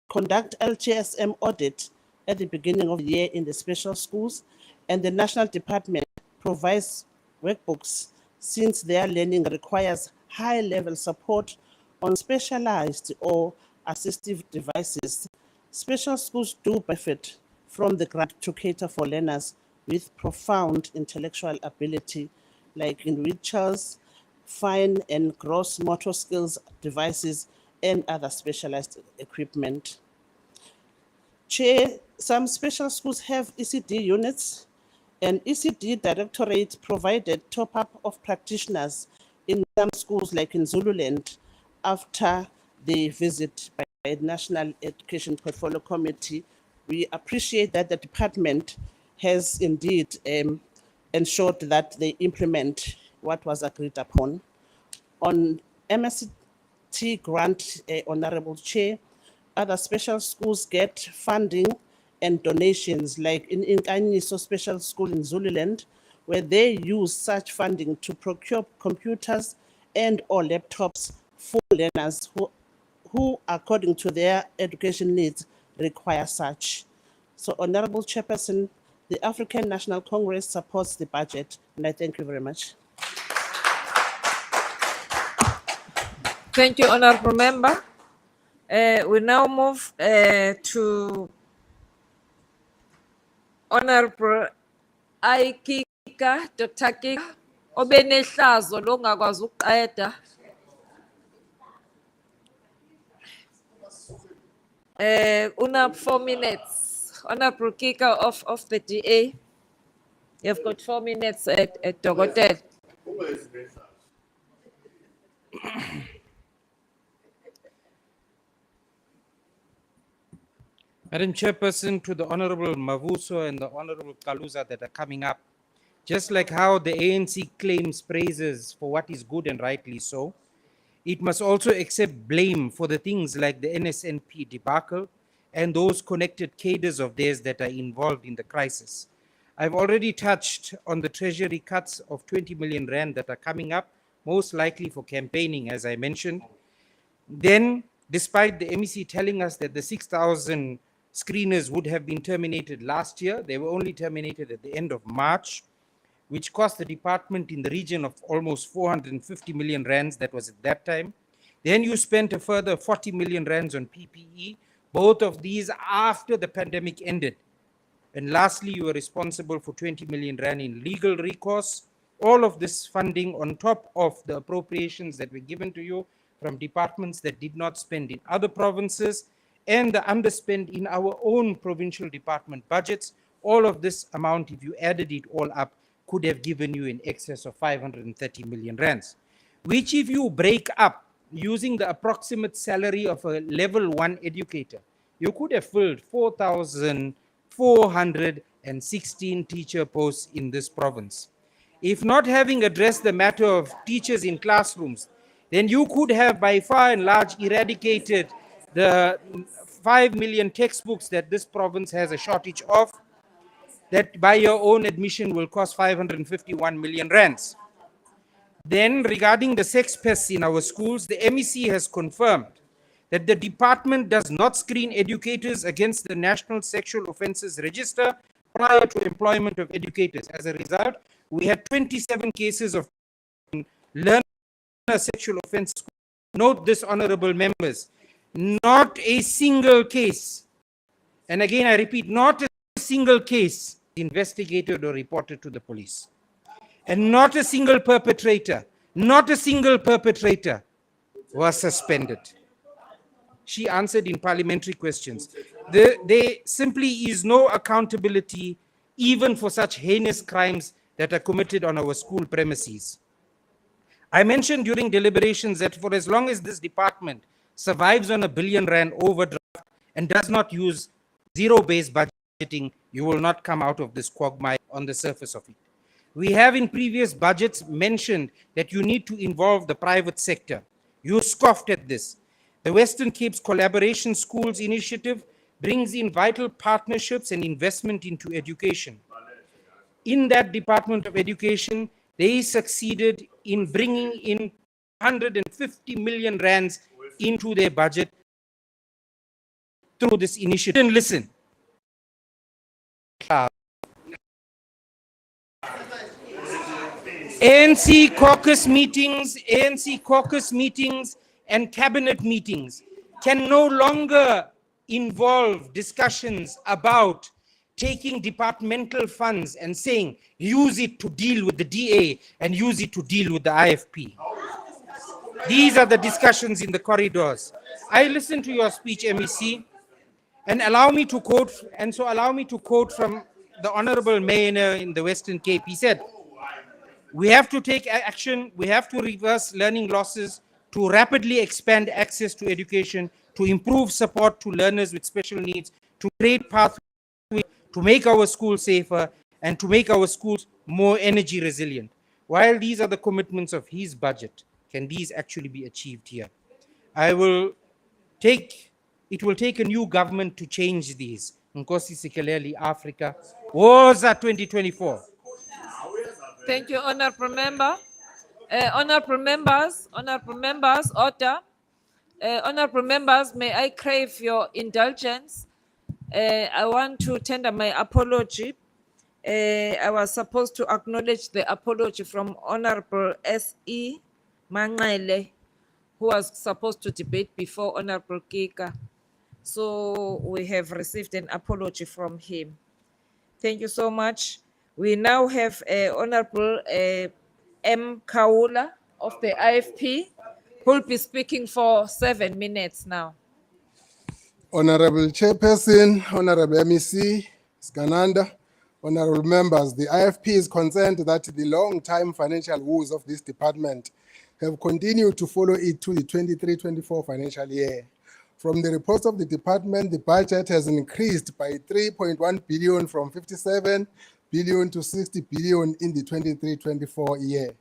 conduct LTSM audit at the beginning of the year in the special schools, and the National Department provides workbooks since their learning requires high-level support on specialized or assistive devices. Special schools do benefit from the grant to cater for learners with profound intellectual ability, like in wheelchairs, fine and gross motor skills devices, and other specialized equipment. Chair, some special schools have ECD units, and ECD Directorate provided top-up of practitioners in some schools, like in Zululand, after the visit by the National Education Portfolio Committee. We appreciate that the department has indeed ensured that they implement what was agreed upon. On MST grant, Honorable Chair, other special schools get funding and donations, like in Inkanyiso Special School in Zululand, where they use such funding to procure computers and or laptops for learners who according to their education needs, require such. So, Honorable Chairperson, the African National Congress supports the budget, and I thank you very much. Thank you, Honorable Member. We now move to Honorable Aikika, Dr. Kika, obenehlazo longakwazi ukuqeda. Una 4 minutes. Honorable Kika of the DA. You've got 4 minutes at Dogotel. Madam Chairperson, to the Honorable Mavuso and the Honorable Kaluza that are coming up, just like how the ANC claims praises for what is good and rightly so, it must also accept blame for the things like the NSNP debacle and those connected cadres of theirs that are involved in the crisis. I've already touched on the treasury cuts of 20 million rand that are coming up, most likely for campaigning, as I mentioned. Then, despite the MEC telling us that the 6,000 screeners would have been terminated last year, they were only terminated at the end of March, which cost the department in the region of almost 450 million rands, that was at that time. Then you spent a further 40 million rands on PPE, both of these after the pandemic ended. And lastly, you were responsible for 20 million rand in legal recourse. All of this funding on top of the appropriations that were given to you from departments that did not spend in other provinces and the underspend in our own provincial department budgets. All of this amount, if you added it all up, could have given you in excess of 530 million rands, which if you break up using the approximate salary of a level 1 educator, you could have filled 4,416 teacher posts in this province. If not having addressed the matter of teachers in classrooms, then you could have by far and large eradicated the 5 million textbooks that this province has a shortage of, that by your own admission will cost 551 million rands. Then regarding the sex pests in our schools, the MEC has confirmed that the department does not screen educators against the National Sexual Offences Register prior to employment of educators. As a result, we had 27 cases of learner sexual offence. Note this, honorable members, not a single case, and again I repeat, not a single case investigated or reported to the police. and not a single perpetrator was suspended. She answered in parliamentary questions. There simply is no accountability even for such heinous crimes that are committed on our school premises. I mentioned during deliberations that for as long as this department survives on R1 billion overdraft and does not use zero-based budgeting, you will not come out of this quagmire on the surface of it. We have in previous budgets mentioned that you need to involve the private sector. You scoffed at this. The Western Cape's Collaboration Schools initiative brings in vital partnerships and investment into education. In that Department of Education, they succeeded in bringing in 150 million rands into their budget through this initiative. Didn't listen. ANC caucus meetings and cabinet meetings can no longer involve discussions about taking departmental funds and saying, use it to deal with the DA and use it to deal with the IFP. These are the discussions in the corridors. I listened to your speech, MEC, and allow me to quote from the Honorable Mayor in the Western Cape. He said, we have to take action, we have to reverse learning losses, to rapidly expand access to education, to improve support to learners with special needs, to create pathways to make our schools safer, and to make our schools more energy resilient. While these are the commitments of his budget, can these actually be achieved here? It will take a new government to change these. Nkosi Sikeleli, Africa. Woza 2024. Thank you, Honorable Member. Honorable members, order. Honorable members, may I crave your indulgence? I want to tender my apology. I was supposed to acknowledge the apology from Honorable S.E. Mangele, who was supposed to debate before Honorable Kika. So we have received an apology from him. Thank you so much. We now have Honorable M. Kaula of the IFP, who will be speaking for 7 minutes now. Honorable Chairperson, Honorable MEC, Skananda, Honorable members, the IFP is concerned that the long-time financial woes of this department have continued to follow it to the 23-24 financial year. From the reports of the department, the budget has increased by 3.1 billion from 57 billion to 60 billion in the 23-24 year.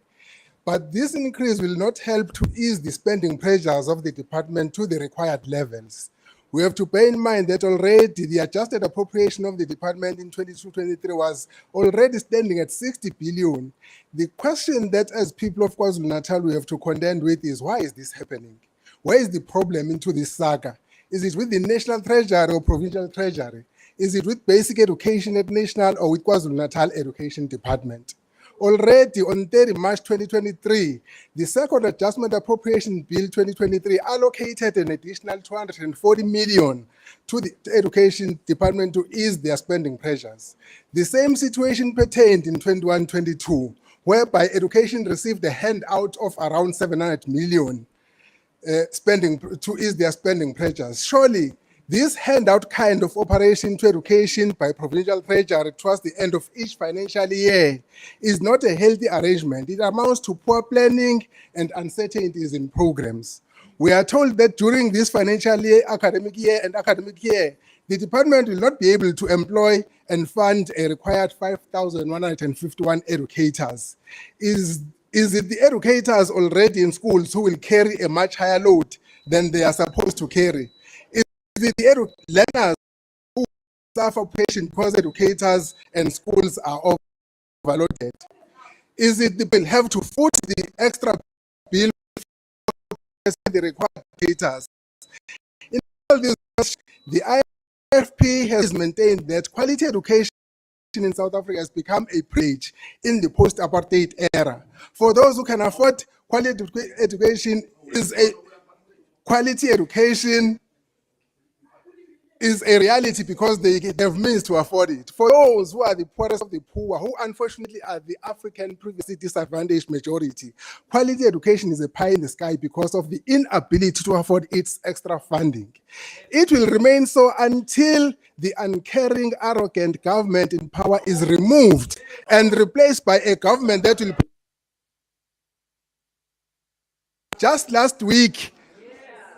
But this increase will not help to ease the spending pressures of the department to the required levels. We have to bear in mind that already the adjusted appropriation of the department in 22-23 was already standing at 60 billion. The question that as people of KwaZulu-Natal we have to contend with is, why is this happening? Where is the problem into this saga? Is it with the National Treasury or Provincial Treasury? Is it with basic education at national or with KwaZulu-Natal Education Department? Already on 30 March 2023, the second adjustment appropriation bill 2023 allocated an additional 240 million to the education department to ease their spending pressures. The same situation pertained in 21-22, whereby education received a handout of around 700 million spending to ease their spending pressures. Surely, this handout kind of operation to education by provincial treasury towards the end of each financial year is not a healthy arrangement. It amounts to poor planning and uncertainties in programs. We are told that during this financial year, academic year, the department will not be able to employ and fund a required 5,151 educators. Is it the educators already in schools who will carry a much higher load than they are supposed to carry? Is it the learners who suffer patient because educators and schools are overloaded? Is it the bill have to foot the extra bill for the required educators? In all this, the IFP has maintained that quality education in South Africa has become a privilege in the post-apartheid era. For those who can afford quality education, is a quality education is a reality because they have means to afford it. For those who are the poorest of the poor, who unfortunately are the African previously disadvantaged majority, quality education is a pie in the sky because of the inability to afford its extra funding. It will remain so until the uncaring, arrogant government in power is removed and replaced by a government that will. Just last week,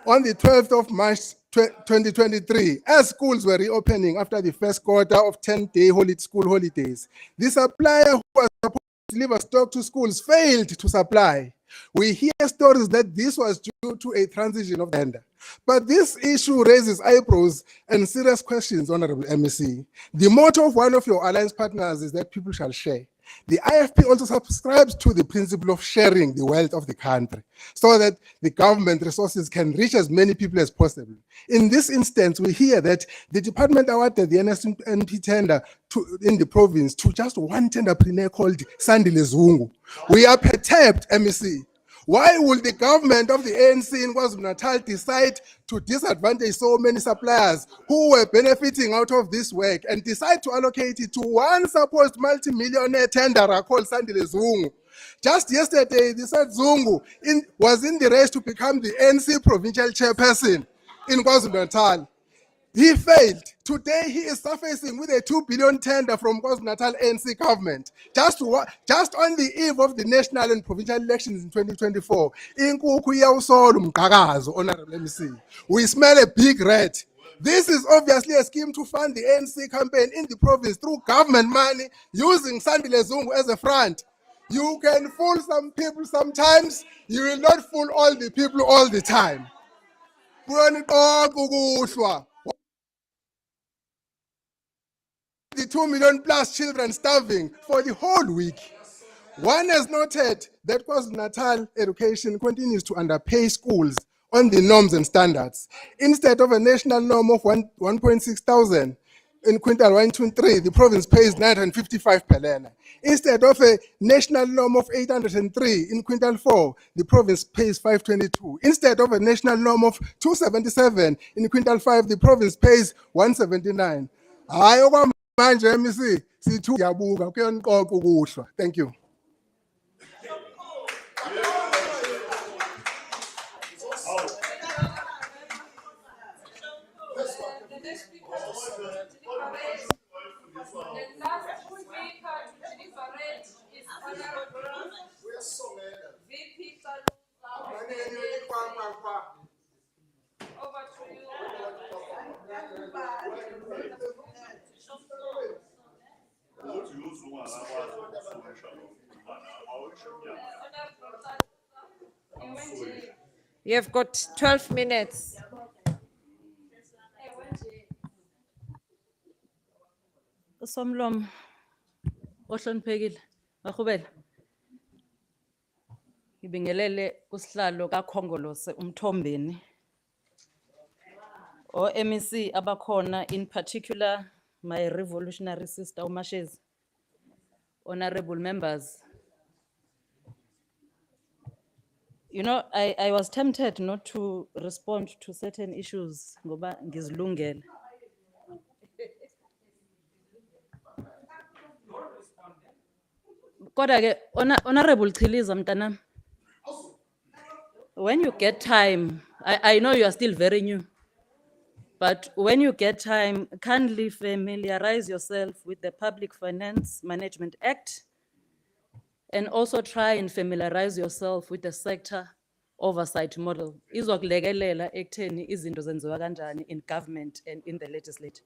on the 12th of March 2023, as schools were reopening after the first quarter of 10-day school holidays, the supplier who was supposed to deliver stock to schools failed to supply. We hear stories that this was due to a transition of vendor. But this issue raises eyebrows and serious questions, Honorable MEC. The motto of one of your alliance partners is that people shall share. The IFP also subscribes to the principle of sharing the wealth of the country so that the government resources can reach as many people as possible. In this instance, we hear that the department awarded the NSNP tender in the province to just one tenderpreneur called Sandile Zungu. We are perturbed, MEC. Why would the government of the ANC in KwaZulu-Natal decide to disadvantage so many suppliers who were benefiting out of this work and decide to allocate it to one supposed multi-millionaire tenderer called Sandile Zungu? Just yesterday, they said Zungu was in the race to become the ANC provincial chairperson in KwaZulu-Natal. He failed. Today, he is surfacing with a 2 billion tender from KwaZulu-Natal ANC government. Just on the eve of the national and provincial elections in 2024, Honorable MEC, we smell a big rat. This is obviously a scheme to fund the ANC campaign in the province through government money, using Sandile Zungu as a front. You can fool some people sometimes, you will not fool all the people all the time. The 2 million plus children starving for the whole week. One has noted that KwaZulu-Natal education continues to underpay schools on the norms and standards. Instead of a national norm of 1.6 thousand in quintal 1, 2, 3, the province pays 955 per learner. Instead of a national norm of 803 in quintal 4, the province pays 522. Instead of a national norm of 277 in quintal 5, the province pays 179. Thank you. Over to you. You have got 12 minutes. Somlom ohloniphekile ngahubela ngibingelele kusihlalo kaKhongolose uMthombeni MEC abakhona, in particular my revolutionary sister uMashezi, honorable members. You know, I was tempted not to respond to certain issues ngoba ngizilungele. Kodwa ke honorable Chiliza mntanami, when you get time, I know you are still very new, but when you get time, kindly familiarize yourself with the Public Finance Management Act and also try and familiarize yourself with the sector oversight model. Izokulekelela ekutheni izinto zenziwa kanjani in government and in the legislature.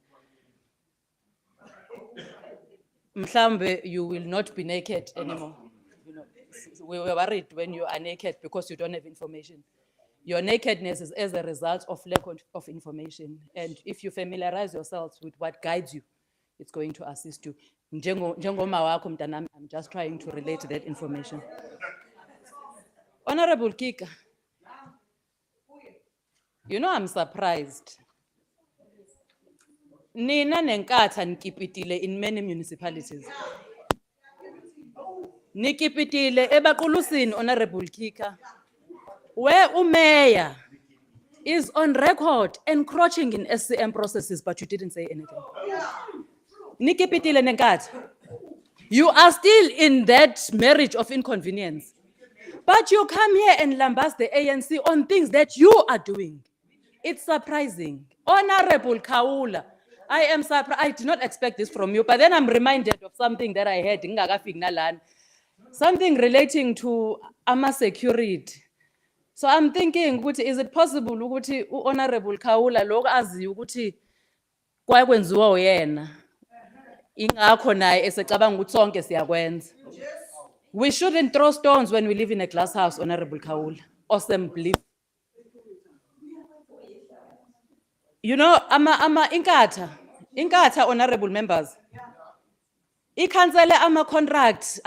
Mhlambe, you will not be naked anymore. You know, we were worried when you are naked because you don't have information. Your nakedness is as a result of lack of information. And if you familiarize yourselves with what guides you, it's going to assist you. Njengoma wakho mntanami, I'm just trying to relate that information. Honorable Kika, you know, I'm surprised. Nina nenkatha nikipitile in many municipalities. Nikipitile ebaqulusini, Honorable Kika, where umeya is on record encroaching in SCM processes, but you didn't say anything. Nikipitile Nenkatha, you are still in that marriage of inconvenience. But you come here and lambast the ANC on things that you are doing. It's surprising. Honorable Kaula, I am surprised. I did not expect this from you, but then I'm reminded of something that I heard in Ngakafika Nalan, something relating to AMA security. So I'm thinking, is it possible ukuthi Honorable Kaula lo azi ukuthi kwakwenziwa uyena ingakho naye esecabanga ukuthi sonke siyakwenza. We shouldn't throw stones when we live in a glass house, Honorable Kaula. Awesome belief. You know, Inkatha, honorable members. I-cancel contracts,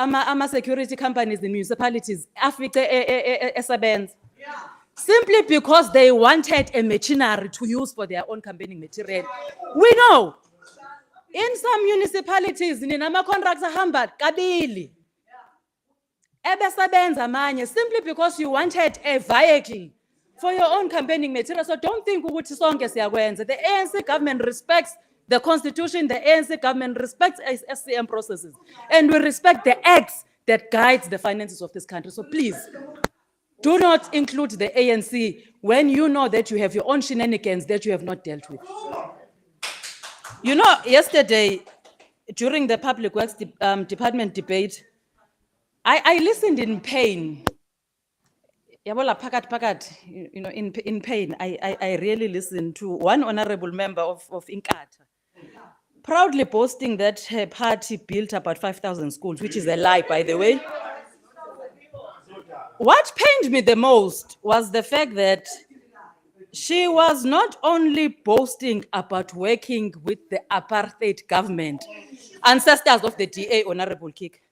security companies, the municipalities, esabenza. Simply because they wanted a machinery to use for their own campaigning material. We know. In some municipalities, ninama contracts ahamba kabili. Ebesabenza manye, simply because you wanted a vehicle for your own campaigning material. So don't think ukuthi sonke siyakwenza. The ANC government respects the constitution, the ANC government respects SCM processes, and we respect the acts that guides the finances of this country. So please, do not include the ANC when you know that you have your own shenanigans that you have not dealt with. You know, yesterday, during the Public Works Department debate, I listened in pain. Yabola pakat, you know, in pain. I really listened to one honorable member of Inkatha, proudly boasting that her party built about 5,000 schools, which is a lie, by the way. What pained me the most was the fact that she was not only boasting about working with the apartheid government, ancestors of the DA, Honorable Kik,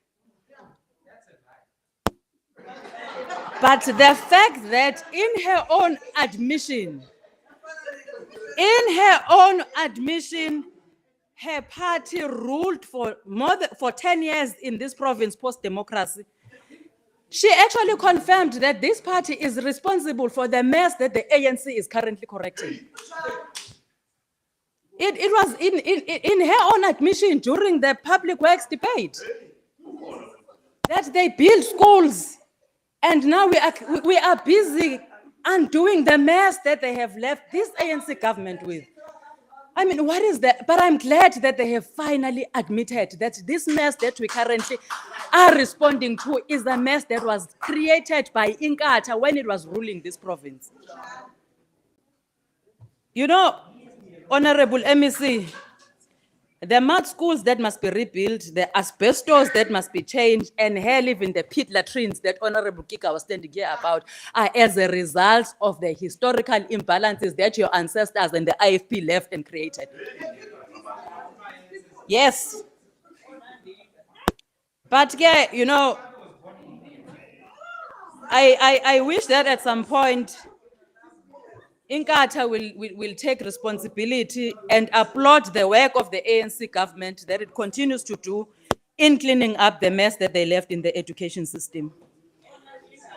but the fact that in her own admission, her party ruled for 10 years in this province post-democracy. She actually confirmed that this party is responsible for the mess that the ANC is currently correcting. It was in her own admission during the Public Works debate that they built schools, and now we are busy undoing the mess that they have left this ANC government with. I mean, what is that? But I'm glad that they have finally admitted that this mess that we currently are responding to is a mess that was created by Inkatha when it was ruling this province. You know, Honorable MEC, the mud schools that must be rebuilt, the asbestos that must be changed, and hell, even the pit latrines that Honorable Kika was standing here about are as a result of the historical imbalances that your ancestors and the IFP left and created. Yes. But yeah, you know, I wish that at some point, Inkatha will take responsibility and applaud the work of the ANC government that it continues to do in cleaning up the mess that they left in the education system.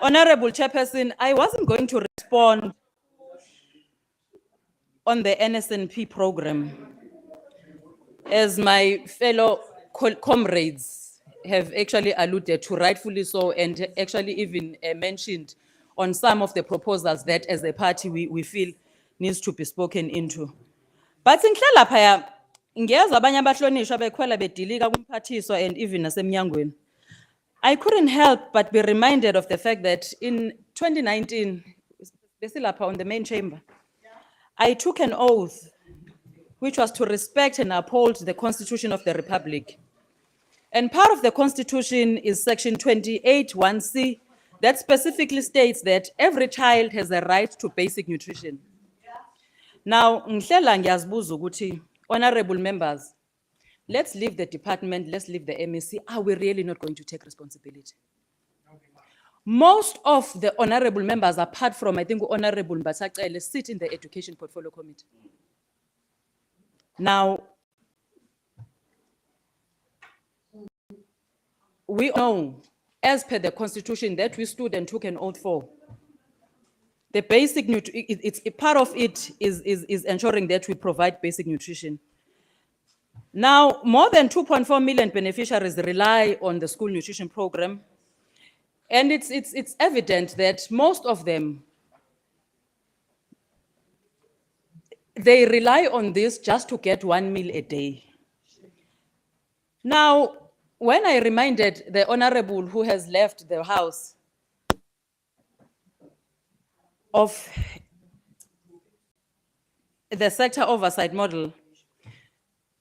Honorable Chairperson, I wasn't going to respond on the NSNP program, as my fellow comrades have actually alluded to, rightfully so, and actually even mentioned on some of the proposals that as a party we feel needs to be spoken into. But ngihlala phaya ngiyeza abanye abahlonishwa bekhwela bedilika kumphathiswa and even nasemnyangweni. I couldn't help but be reminded of the fact that in 2019, besilapha on the main chamber, I took an oath which was to respect and uphold the Constitution of the Republic. And part of the Constitution is section 28(1)(c) that specifically states that every child has a right to basic nutrition. Now, ngihlela ngiyazibuza ukuthi, honorable members, let's leave the department, let's leave the MEC. Are we really not going to take responsibility? Most of the honorable members, apart from, I think, Honorable Mbatsacele, sit in the Education Portfolio Committee. Now, we know, as per the Constitution that we stood and took an oath for, The basic, it's part of it is ensuring that we provide basic nutrition. Now, more than 2.4 million beneficiaries rely on the school nutrition program. And it's evident that most of them, they rely on this just to get 1 meal a day. Now, when I reminded the Honorable who has left the House of the sector oversight model,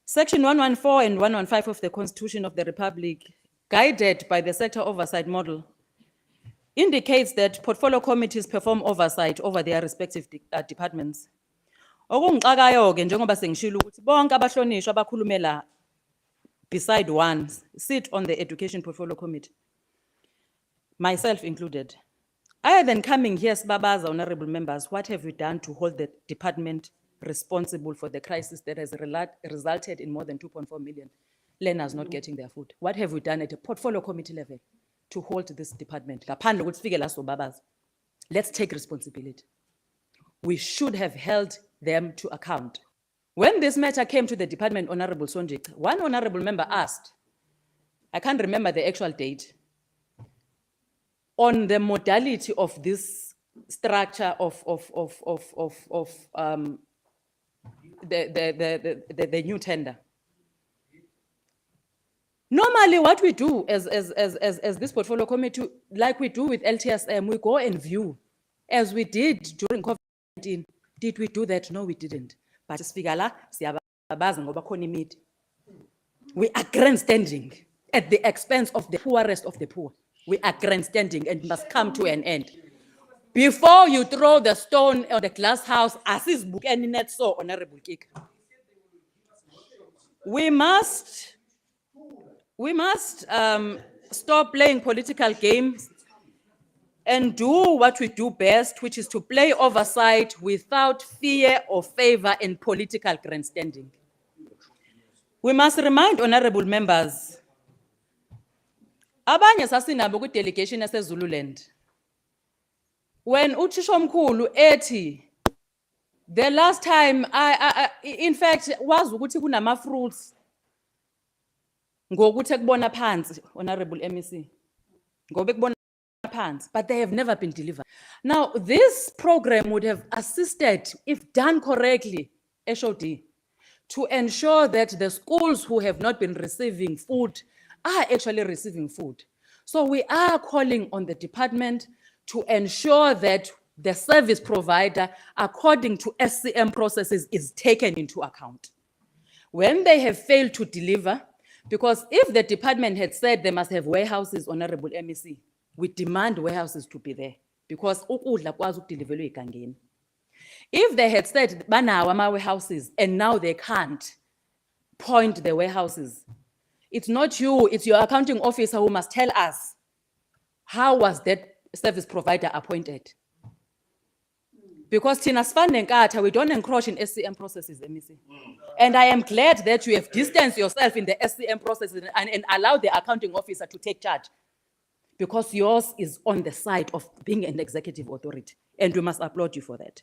Section 114 and 115 of the Constitution of the Republic, guided by the sector oversight model, indicates that portfolio committees perform oversight over their respective departments. Okungixakayo-ke njengoba sengishilo ukuthi bonke abahlonishwa abakhulumela beside one sit on the Education Portfolio Committee, myself included. Other than coming here, Sibabaza, honorable members, what have we done to hold the department responsible for the crisis that has resulted in more than 2.4 million learners not getting their food? What have we done at a portfolio committee level to hold this department? Ngaphandle kokuthi sifike la sobabaza. Let's take responsibility. We should have held them to account. When this matter came to the department, Honorable Sonjik, one honorable member asked, I can't remember the actual date, on the modality of this structure of the new tender. Normally, what we do as this portfolio committee, like we do with LTSM, we go and view, as we did during COVID-19. Did we do that? No, we didn't. But we are grandstanding at the expense of the poorest of the poor. We are grandstanding and must come to an end. Before you throw the stone on the glass house, as is book and net so, Honorable Kik. We must stop playing political games and do what we do best, which is to play oversight without fear or favor and political grandstanding. We must remind honorable members, abanye sasinabo ku delegation yase Zululand. When Uchishomkhulu ethi, the last time in fact was ukuthi kunama fruits ngokuthi ekubona phansi, honorable MEC, ngoba ekubona phansi, but they have never been delivered. Now, this program would have assisted, if done correctly, HOD, to ensure that the schools who have not been receiving food are actually receiving food. So we are calling on the department to ensure that the service provider, according to SCM processes, is taken into account. When they have failed to deliver, because if the department had said they must have warehouses, Honorable MEC, we demand warehouses to be there, because ukudla kwazi ukudelivelwa igangeni. If they had said banawo ama warehouses and now they can't point the warehouses, it's not you, it's your accounting officer who must tell us how was that service provider appointed. Because Tina Sifane Nkatha, we don't encroach in SCM processes, MEC. And I am glad that you have distanced yourself in the SCM processes and allow the accounting officer to take charge, because yours is on the side of being an executive authority, and we must applaud you for that.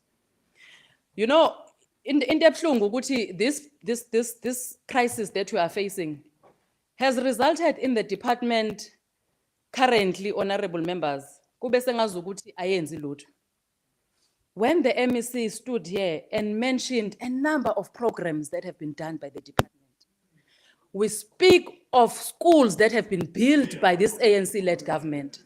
You know, in the buhlungu ukuthi this crisis that we are facing has resulted in the department currently, honorable members, kube sengazukuthi ayenzi lutho. When the MEC stood here and mentioned a number of programs that have been done by the department, we speak of schools that have been built by this ANC-led government.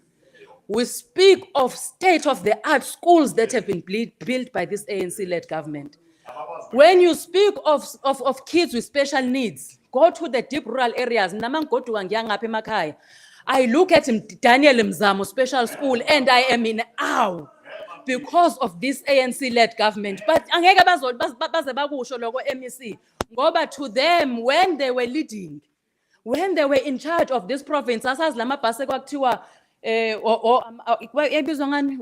We speak of state-of-the-art schools that have been built by this ANC-led government. When you speak of kids with special needs, go to the deep rural areas. I look at Daniel Mzamo Special School and I am in awe because of this ANC-led government. But angeke baze bakusho lokho MEC, ngoba to them, when they were leading, when they were in charge of this province, asazi lama bhasi kwakuthiwa ebizwa ngani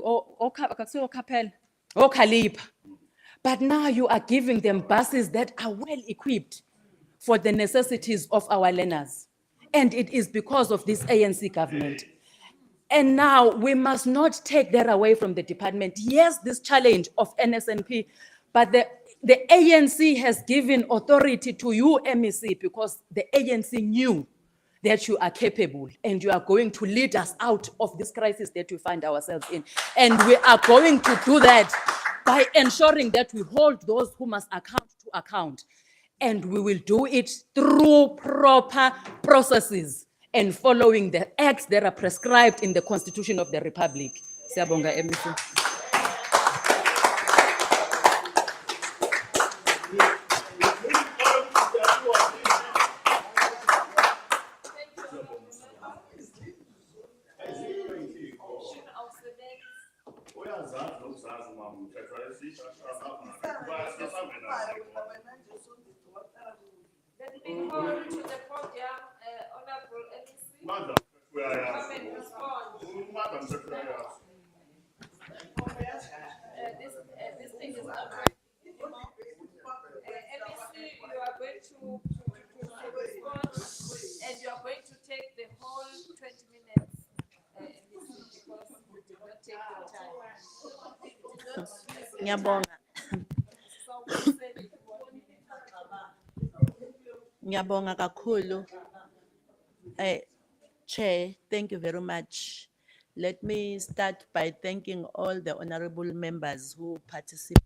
Caliper. But now you are giving them buses that are well equipped for the necessities of our learners. And it is because of this ANC government. And now we must not take that away from the department. Yes, this challenge of NSNP, but the ANC has given authority to you, MEC, because the ANC knew that you are capable and you are going to lead us out of this crisis that we find ourselves in. And we are going to do that by ensuring that we hold those who must account to account. And we will do it through proper processes and following the acts that are prescribed in the Constitution of the Republic. Siyabonga, MEC. Let me call to the podium, Honorable MEC. Come and respond. This thing is not right. MEC, you are going to respond, and you are going to take the whole 20 minutes. MEC, because we did not take the time. Ngiyabonga. So we said, Ngiyabonga kakhulu. Chair, thank you very much. Let me start by thanking all the honorable members who participated.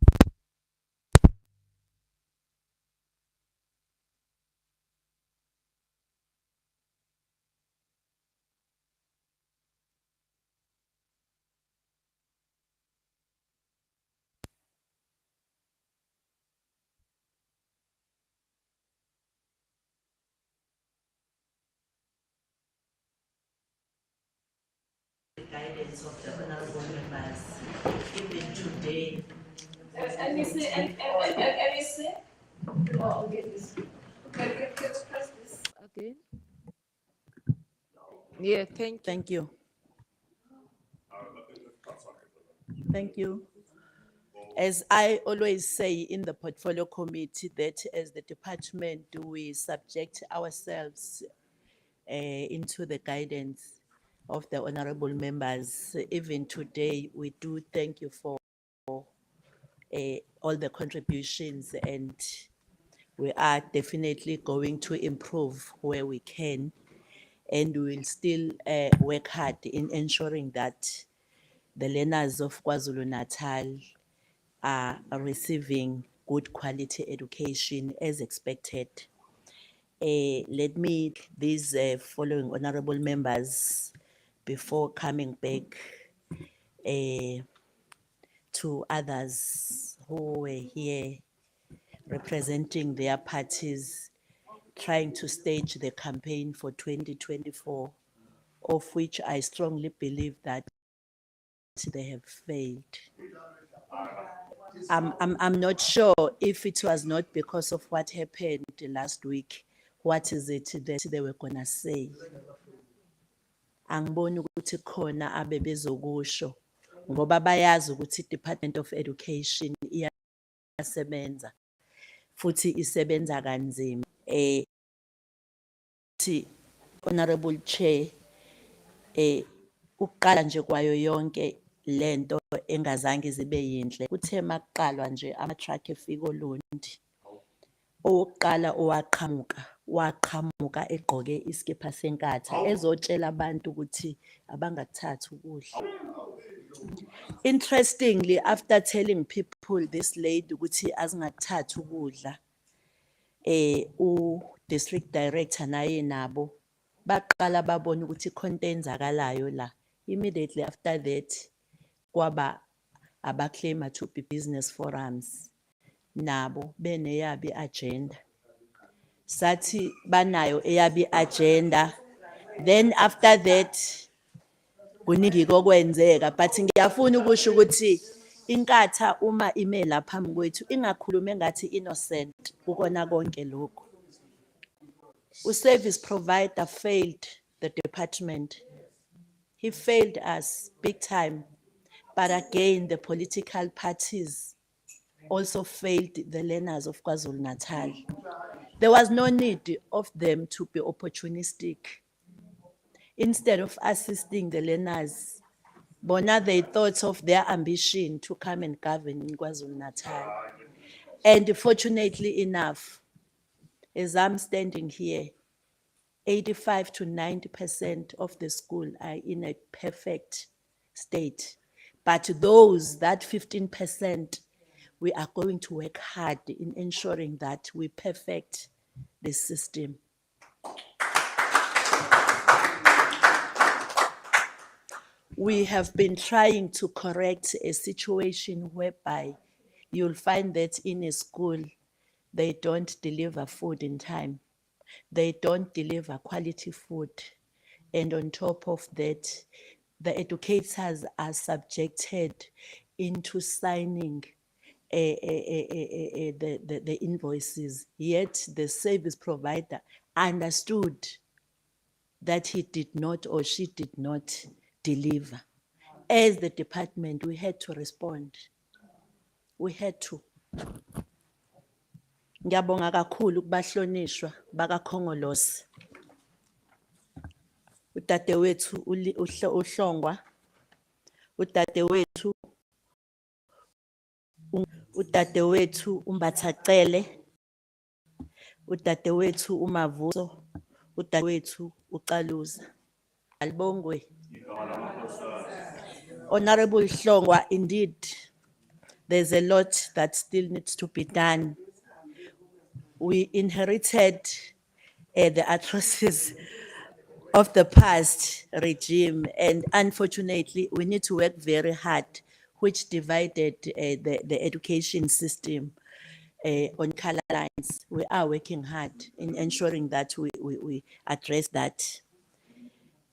Guidance of the honorable members, even today. MEC. Oh, I'll get this. Can you press this again? Yeah, thank you. Thank you. Thank you. As I always say in the portfolio committee, that as the department, we subject ourselves into the guidance of the honorable members. Even today, we do thank you for all the contributions, and we are definitely going to improve where we can. And we will still work hard in ensuring that the learners of KwaZulu-Natal are receiving good quality education as expected. Let me, these following honorable members, before coming back to others who were here representing their parties, trying to stage the campaign for 2024, of which I strongly believe that they have failed. I'm not sure if it was not because of what happened last week. What is it that they were gonna say? Angiboni ukuthi khona abebezokusho ngoba bayazi ukuthi i-Department of Education iyasebenza futhi isebenza kanzima. Honorable Chair, ukuqala nje kwayo yonke lento engazange zibe yinhle kuthe makuqalwa nje ama-truck efika oLondi, owokuqala waqhamuka egqoke iskipha senkatha ezotshela abantu ukuthi abangakuthathi ukudla. Interestingly, after telling people this lady ukuthi azingakuthathi ukudla, u-district director naye nabo baqala babona ukuthi khona enzakalayo la. Immediately after that, kwaba abaclaima to be business forums, nabo beneyabi agenda. Sathi banayo eyabi agenda. Then after that, kuningi kokwenzeka, but ngiyafuna ukusho ukuthi inkatha uma ime lapha phambi kwethu ingakhulume ngathi innocent ukona konke lokho. U-service provider failed the department. He failed us big time. But again, the political parties also failed the learners of KwaZulu-Natal. There was no need of them to be opportunistic. instead of assisting the learners, bona they thought of their ambition to come and govern in KwaZulu-Natal. And fortunately enough, as I'm standing here, 85 to 90% of the school are in a perfect state. But those, that 15%, we are going to work hard in ensuring that we perfect the system. We have been trying to correct a situation whereby you'll find that in a school, they don't deliver food in time. They don't deliver quality food. And on top of that, the educators are subjected into signing the invoices, yet the service provider understood that he did not or she did not deliver. As the department, we had to respond. We had to. Ngiyabonga kakhulu kubahlonishwa bakaKhongolose. Udadewethu uHlongwa, udadewethu uMbathacele, udadewethu uMavuso, udadewethu uCaluza. Alibongwe. Honorable Hlongwa, indeed, there's a lot that still needs to be done. We inherited the atrocities of the past regime, and unfortunately, we need to work very hard, which divided the education system on color lines. We are working hard in ensuring that we address that.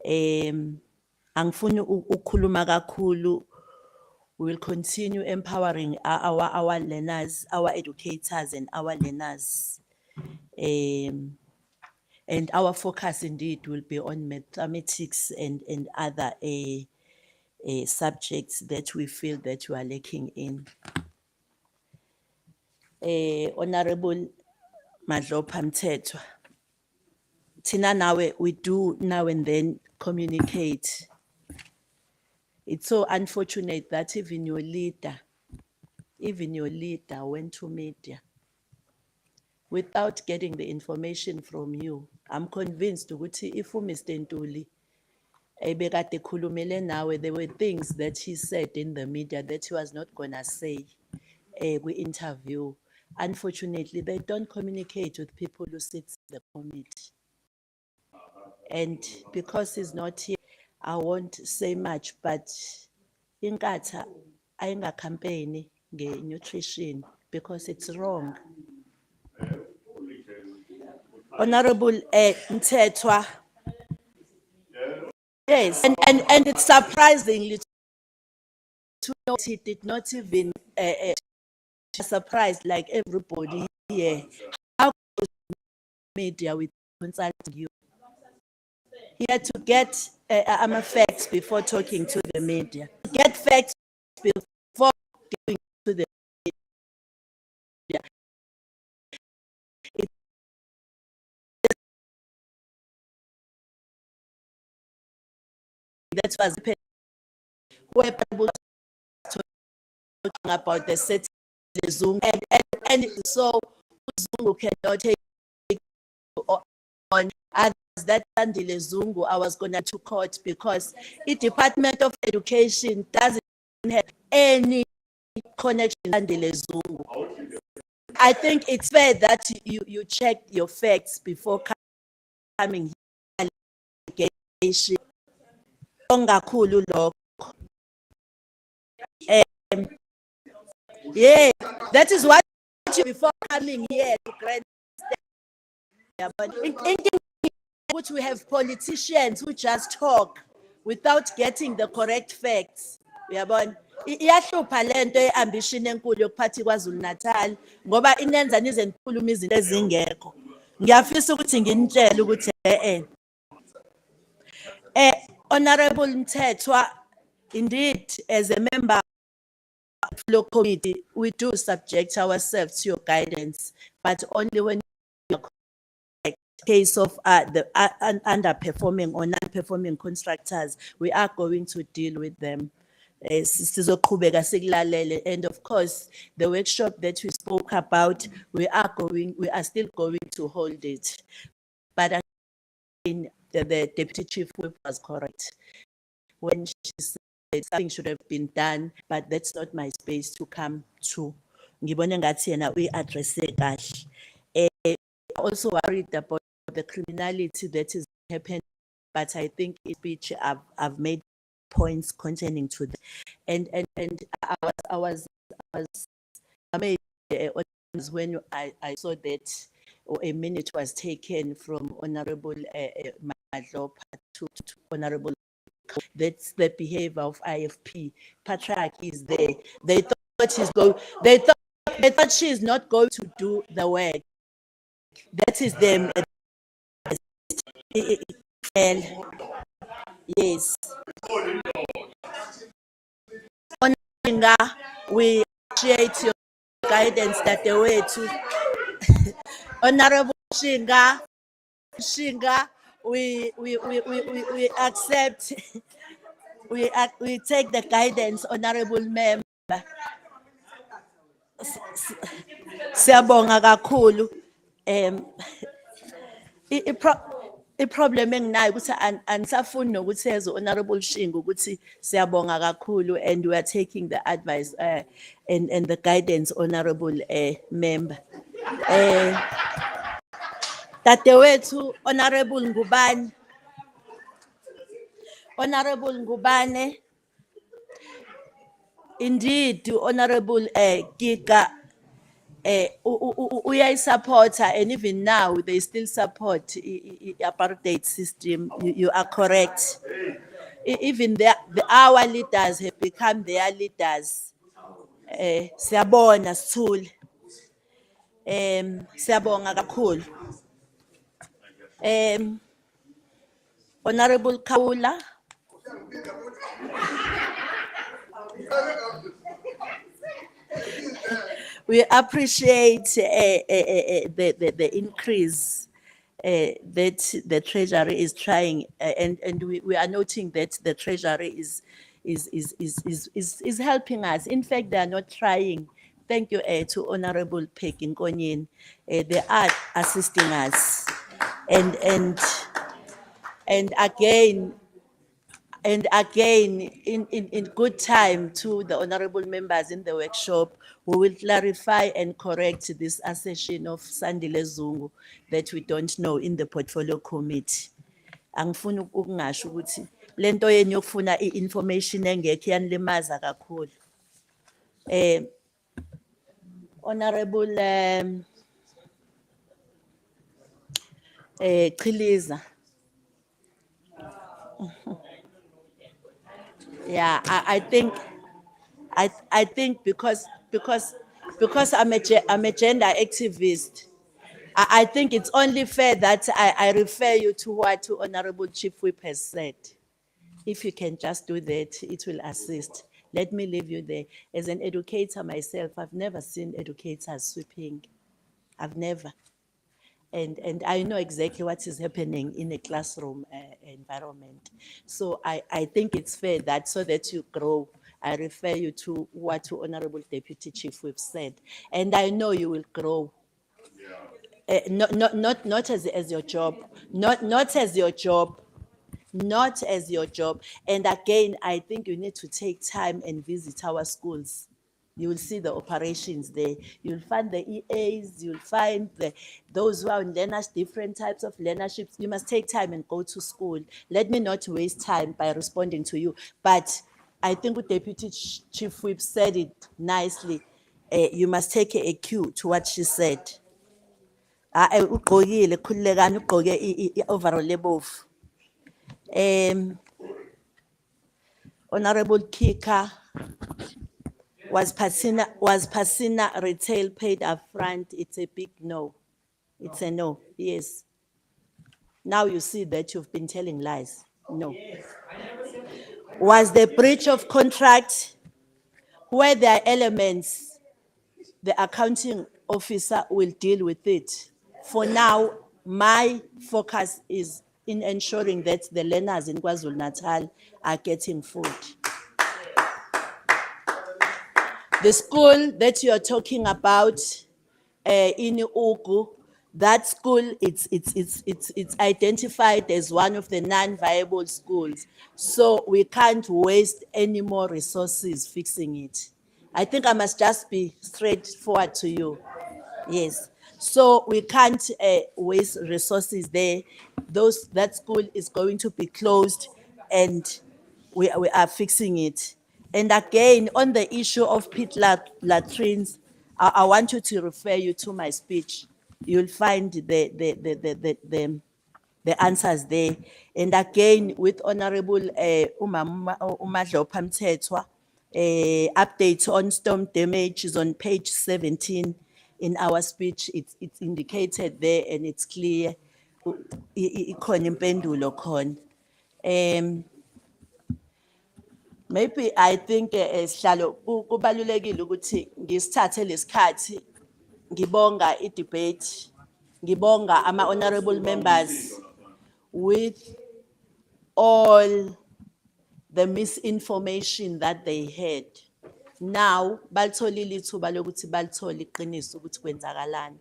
Angifuni ukukhuluma kakhulu. We will continue empowering our learners, our educators, and our learners. And our focus indeed will be on mathematics and other subjects that we feel that we are lacking in. Honorable Madlopa Mthethwa, Tina nawe, we do now and then communicate. It's so unfortunate that even your leader went to media without getting the information from you. I'm convinced ukuthi if Mr. Ntuli ebekade ekhulumele nawe, there were things that he said in the media that he was not gonna say kwi-interview. Unfortunately, they don't communicate with people who sit in the committee. And because he's not here, I won't say much, but inkatha ayinga campaign nutrition because it's wrong. Honorable Mthethwa. Yes, and it's surprisingly to note he did not even surprised like everybody here. How could media with consulting you? He had to get facts before talking to the media. Get facts before giving to the media. That was where people talking about the setting Zungu and so Zungu cannot take on others. That Sandile Zungu, I was going to court because the Department of Education doesn't have any connection to Sandile Zungu. I think it's fair that you check your facts before coming here. Yeah, that is what you before coming here to grant. Yeah, but which we have politicians who just talk without getting the correct facts. Uyabona iyahlupha lento eambition enkulu yokuphatha KwaZulu-Natal ngoba inenza nize nikhuluma izinto ezingekho. Ngiyafisa ukuthi nginitshele ukuthi Honorable Mthethwa, indeed as a member of the committee we do subject ourselves to your guidance, but only when you're correct. case of the underperforming or non-performing contractors, we are going to deal with them. Sizoqhubeka sikulalele. And of course, the workshop that we spoke about, we are still going to hold it. But again, the deputy chief whip was correct when she said something should have been done, but that's not my space to come to. Ngibona ngathi yena uyi-addresse kahle. Also worried about the criminality that is happening, but I think in speech I've made points containing to that. And I was amazed when I saw that a minute was taken from Honorable Madlopa to Honorable. That's the behavior of IFP. Patriarch is there. They thought they thought she's not going to do the work. That is them. Yes. We appreciate your guidance that the way to Honorable Shinga, we accept, we take the guidance, Honorable Member. Siyabonga kakhulu. Problem enginayo ukuthi anisafuni nokuthi eze Honorable Shinga ukuthi siyabonga kakhulu, and we are taking the advice and the guidance, Honorable Member. Dadewethu Honorable Ngubane, Honorable Ngubane, indeed Honorable Giga supporter, and even now they still support apartheid system. You are correct. Even our leaders have become their leaders. Siyabona Sithuli. Siyabonga kakhulu. Honorable Kaula. We appreciate the increase that the Treasury is trying, and we are noting that the Treasury is helping us. In fact, they are not trying. Thank you to Honorable Peggy Nkonyen. They are assisting us, and again, in good time to the honorable members in the workshop, we will clarify and correct this assertion of Sandile Zungu that we don't know in the portfolio committee. Angifuni ukungasho ukuthi lento yenu yokufuna information engekho yanilimaza kakhulu. Honorable Chiliza. Yeah, I think because I'm a gender activist, I think it's only fair that I refer you to what Honorable Chief Whip has said. If you can just do that, it will assist. Let me leave you there. As an educator myself, I've never seen educators sweeping. I've never. And I know exactly what is happening in a classroom environment. So I think it's fair that so that you grow, I refer you to what Honorable Deputy Chief Whip said. And I know you will grow. Not as your job, not as your job, not as your job. And again, I think you need to take time and visit our schools. You will see the operations there. You'll find the EAs, you'll find those who are in learners, different types of learnerships. You must take time and go to school. Let me not waste time by responding to you. But I think what Deputy Chief Whip said it nicely. You must take a cue to what she said. Honorable Kika. Was Pasina retail paid upfront? It's a big no. It's a no, yes. Now you see that you've been telling lies. No. Was the breach of contract where there are elements, the accounting officer will deal with it. For now, my focus is in ensuring that the learners in KwaZulu-Natal are getting food. The school that you're talking about, in Ugu, that school, it's identified as one of the non-viable schools. So we can't waste any more resources fixing it. I think I must just be straightforward to you. Yes. So we can't waste resources there. That school is going to be closed and we are fixing it. And again, on the issue of pit latrines, I want you to refer you to my speech. You'll find the answers there. And again, with Honorable Umadlo Pamthethwa, update on storm damage is on page 17 in our speech. It's indicated there and it's clear. Ikhona impendulo khona. Maybe I think sihlalo kubalulekile ukuthi ngisithathe lesikhathi ngibonga i-debate, ngibonga ama-honorable members with all the misinformation that they had. Now, balitholile ithuba lokuthi balithole iqiniso ukuthi kwenzakalani.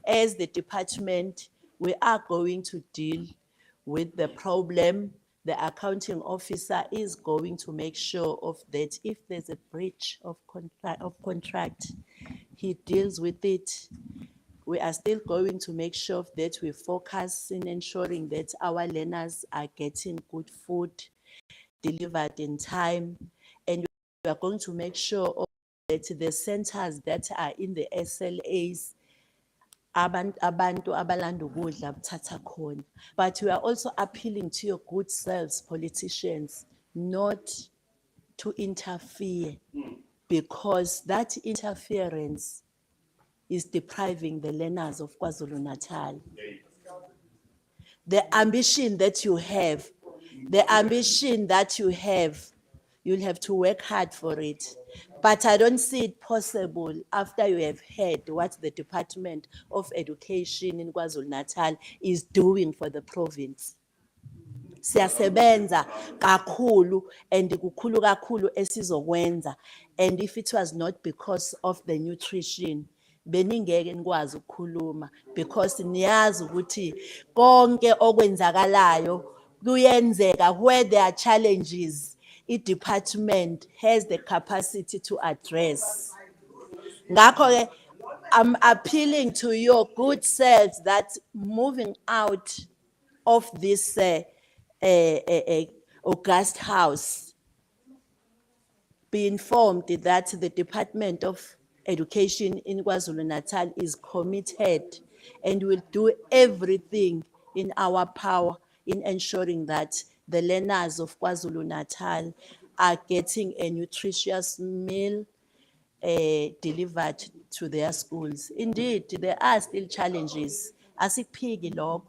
As the department, we are going to deal with the problem. The accounting officer is going to make sure of that. If there's a breach of contract, he deals with it. We are still going to make sure that we focus in ensuring that our learners are getting good food delivered in time. And we are going to make sure that the centers that are in the SLAs, abantu abalanda ukudla bathatha khona. But we are also appealing to your good selves, politicians, not to interfere, because that interference is depriving the learners of KwaZulu-Natal. The ambition that you have, you'll have to work hard for it. But I don't see it possible after you have heard what the Department of Education in KwaZulu-Natal is doing for the province. Siyasebenza kakhulu and kukhulu kakhulu esizokwenza. And if it was not because of the nutrition, beningeke nikwazi ukukhuluma, because niyazi ukuthi konke okwenzakalayo kuyenzeka where there are challenges. Each department has the capacity to address. Ngakho-ke, I'm appealing to your good selves that moving out of this august house, be informed that the Department of Education in KwaZulu-Natal is committed and will do everything in our power in ensuring that the learners of KwaZulu-Natal are getting a nutritious meal delivered to their schools. Indeed, there are still challenges. Asiphiki lokho,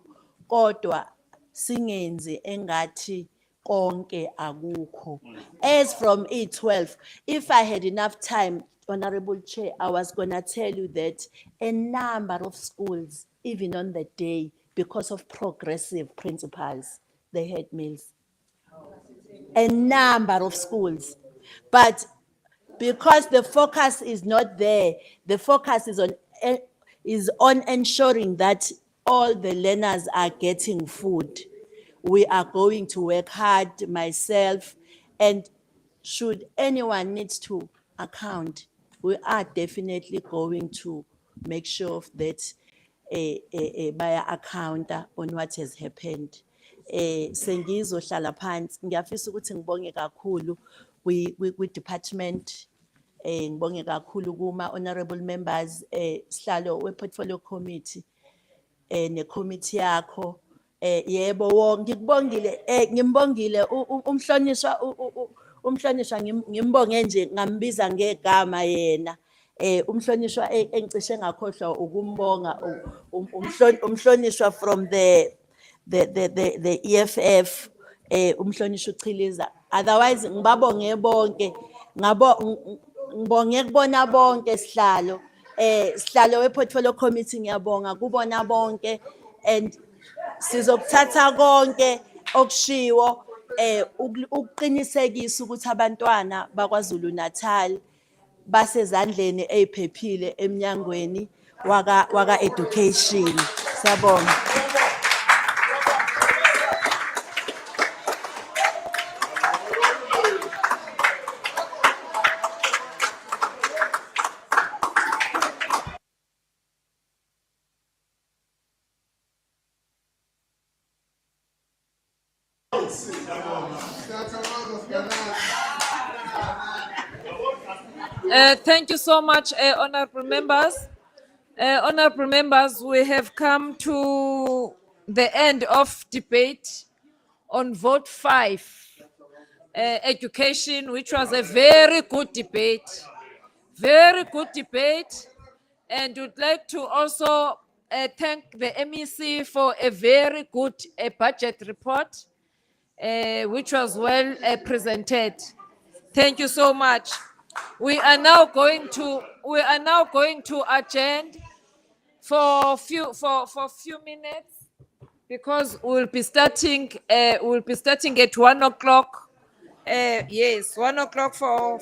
kodwa singenzi engathi konke akukho. As from E12, if I had enough time, Honorable Chair, I was gonna tell you that a number of schools, even on the day, because of progressive principles, they had meals. A number of schools. But because the focus is not there, the focus is on ensuring that all the learners are getting food. We are going to work hard, myself, and should anyone needs to account, we are definitely going to make sure that by account on what has happened. Sengizohlala phansi, ngiyafisa ukuthi ngibonge kakhulu kwi department, ngibonge kakhulu kuma honorable members, sihlalo we portfolio committee, ne committee yakho, yebo wonke ngikubongile, ngimbongile umhlonishwa ngimbonge nje ngambiza ngegama yena. Umhlonishwa engicishe ngakhohlwa ukumbonga umhlonishwa from the EFF, umhlonishwa uChiliza. Otherwise ngibabonge bonke, ngibonge kubona bonke sihlalo. Sihlalo we portfolio committee ngiyabonga kubona bonke, and sizokuthatha konke okushiwo ukuqinisekisa ukuthi abantwana bakwaZulu Natal basezandleni eziphephile eminyangweni waka education. Siyabonga. Thank you so much, honorable members. Honorable members, we have come to the end of debate on vote 5, education, which was a very good debate. Very good debate. And would like to also thank the MEC for a very good budget report, which was well presented. Thank you so much. We are now going to adjourn for few minutes because we'll be starting at 1 o'clock. Yes, 1 o'clock for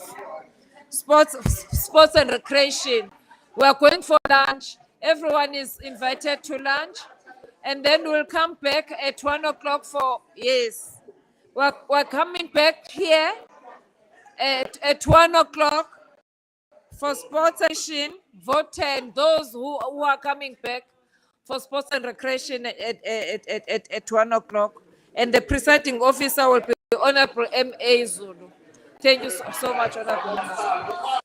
sports and recreation. We are going for lunch. Everyone is invited to lunch, and then we'll come back at 1 o'clock for, yes. We're coming back here at 1 o'clock for sports session, vote 10, those who are coming back for sports and recreation at 1 o'clock. And the presiding officer will be Honorable M.A. Zulu. Thank you so much, Honorable.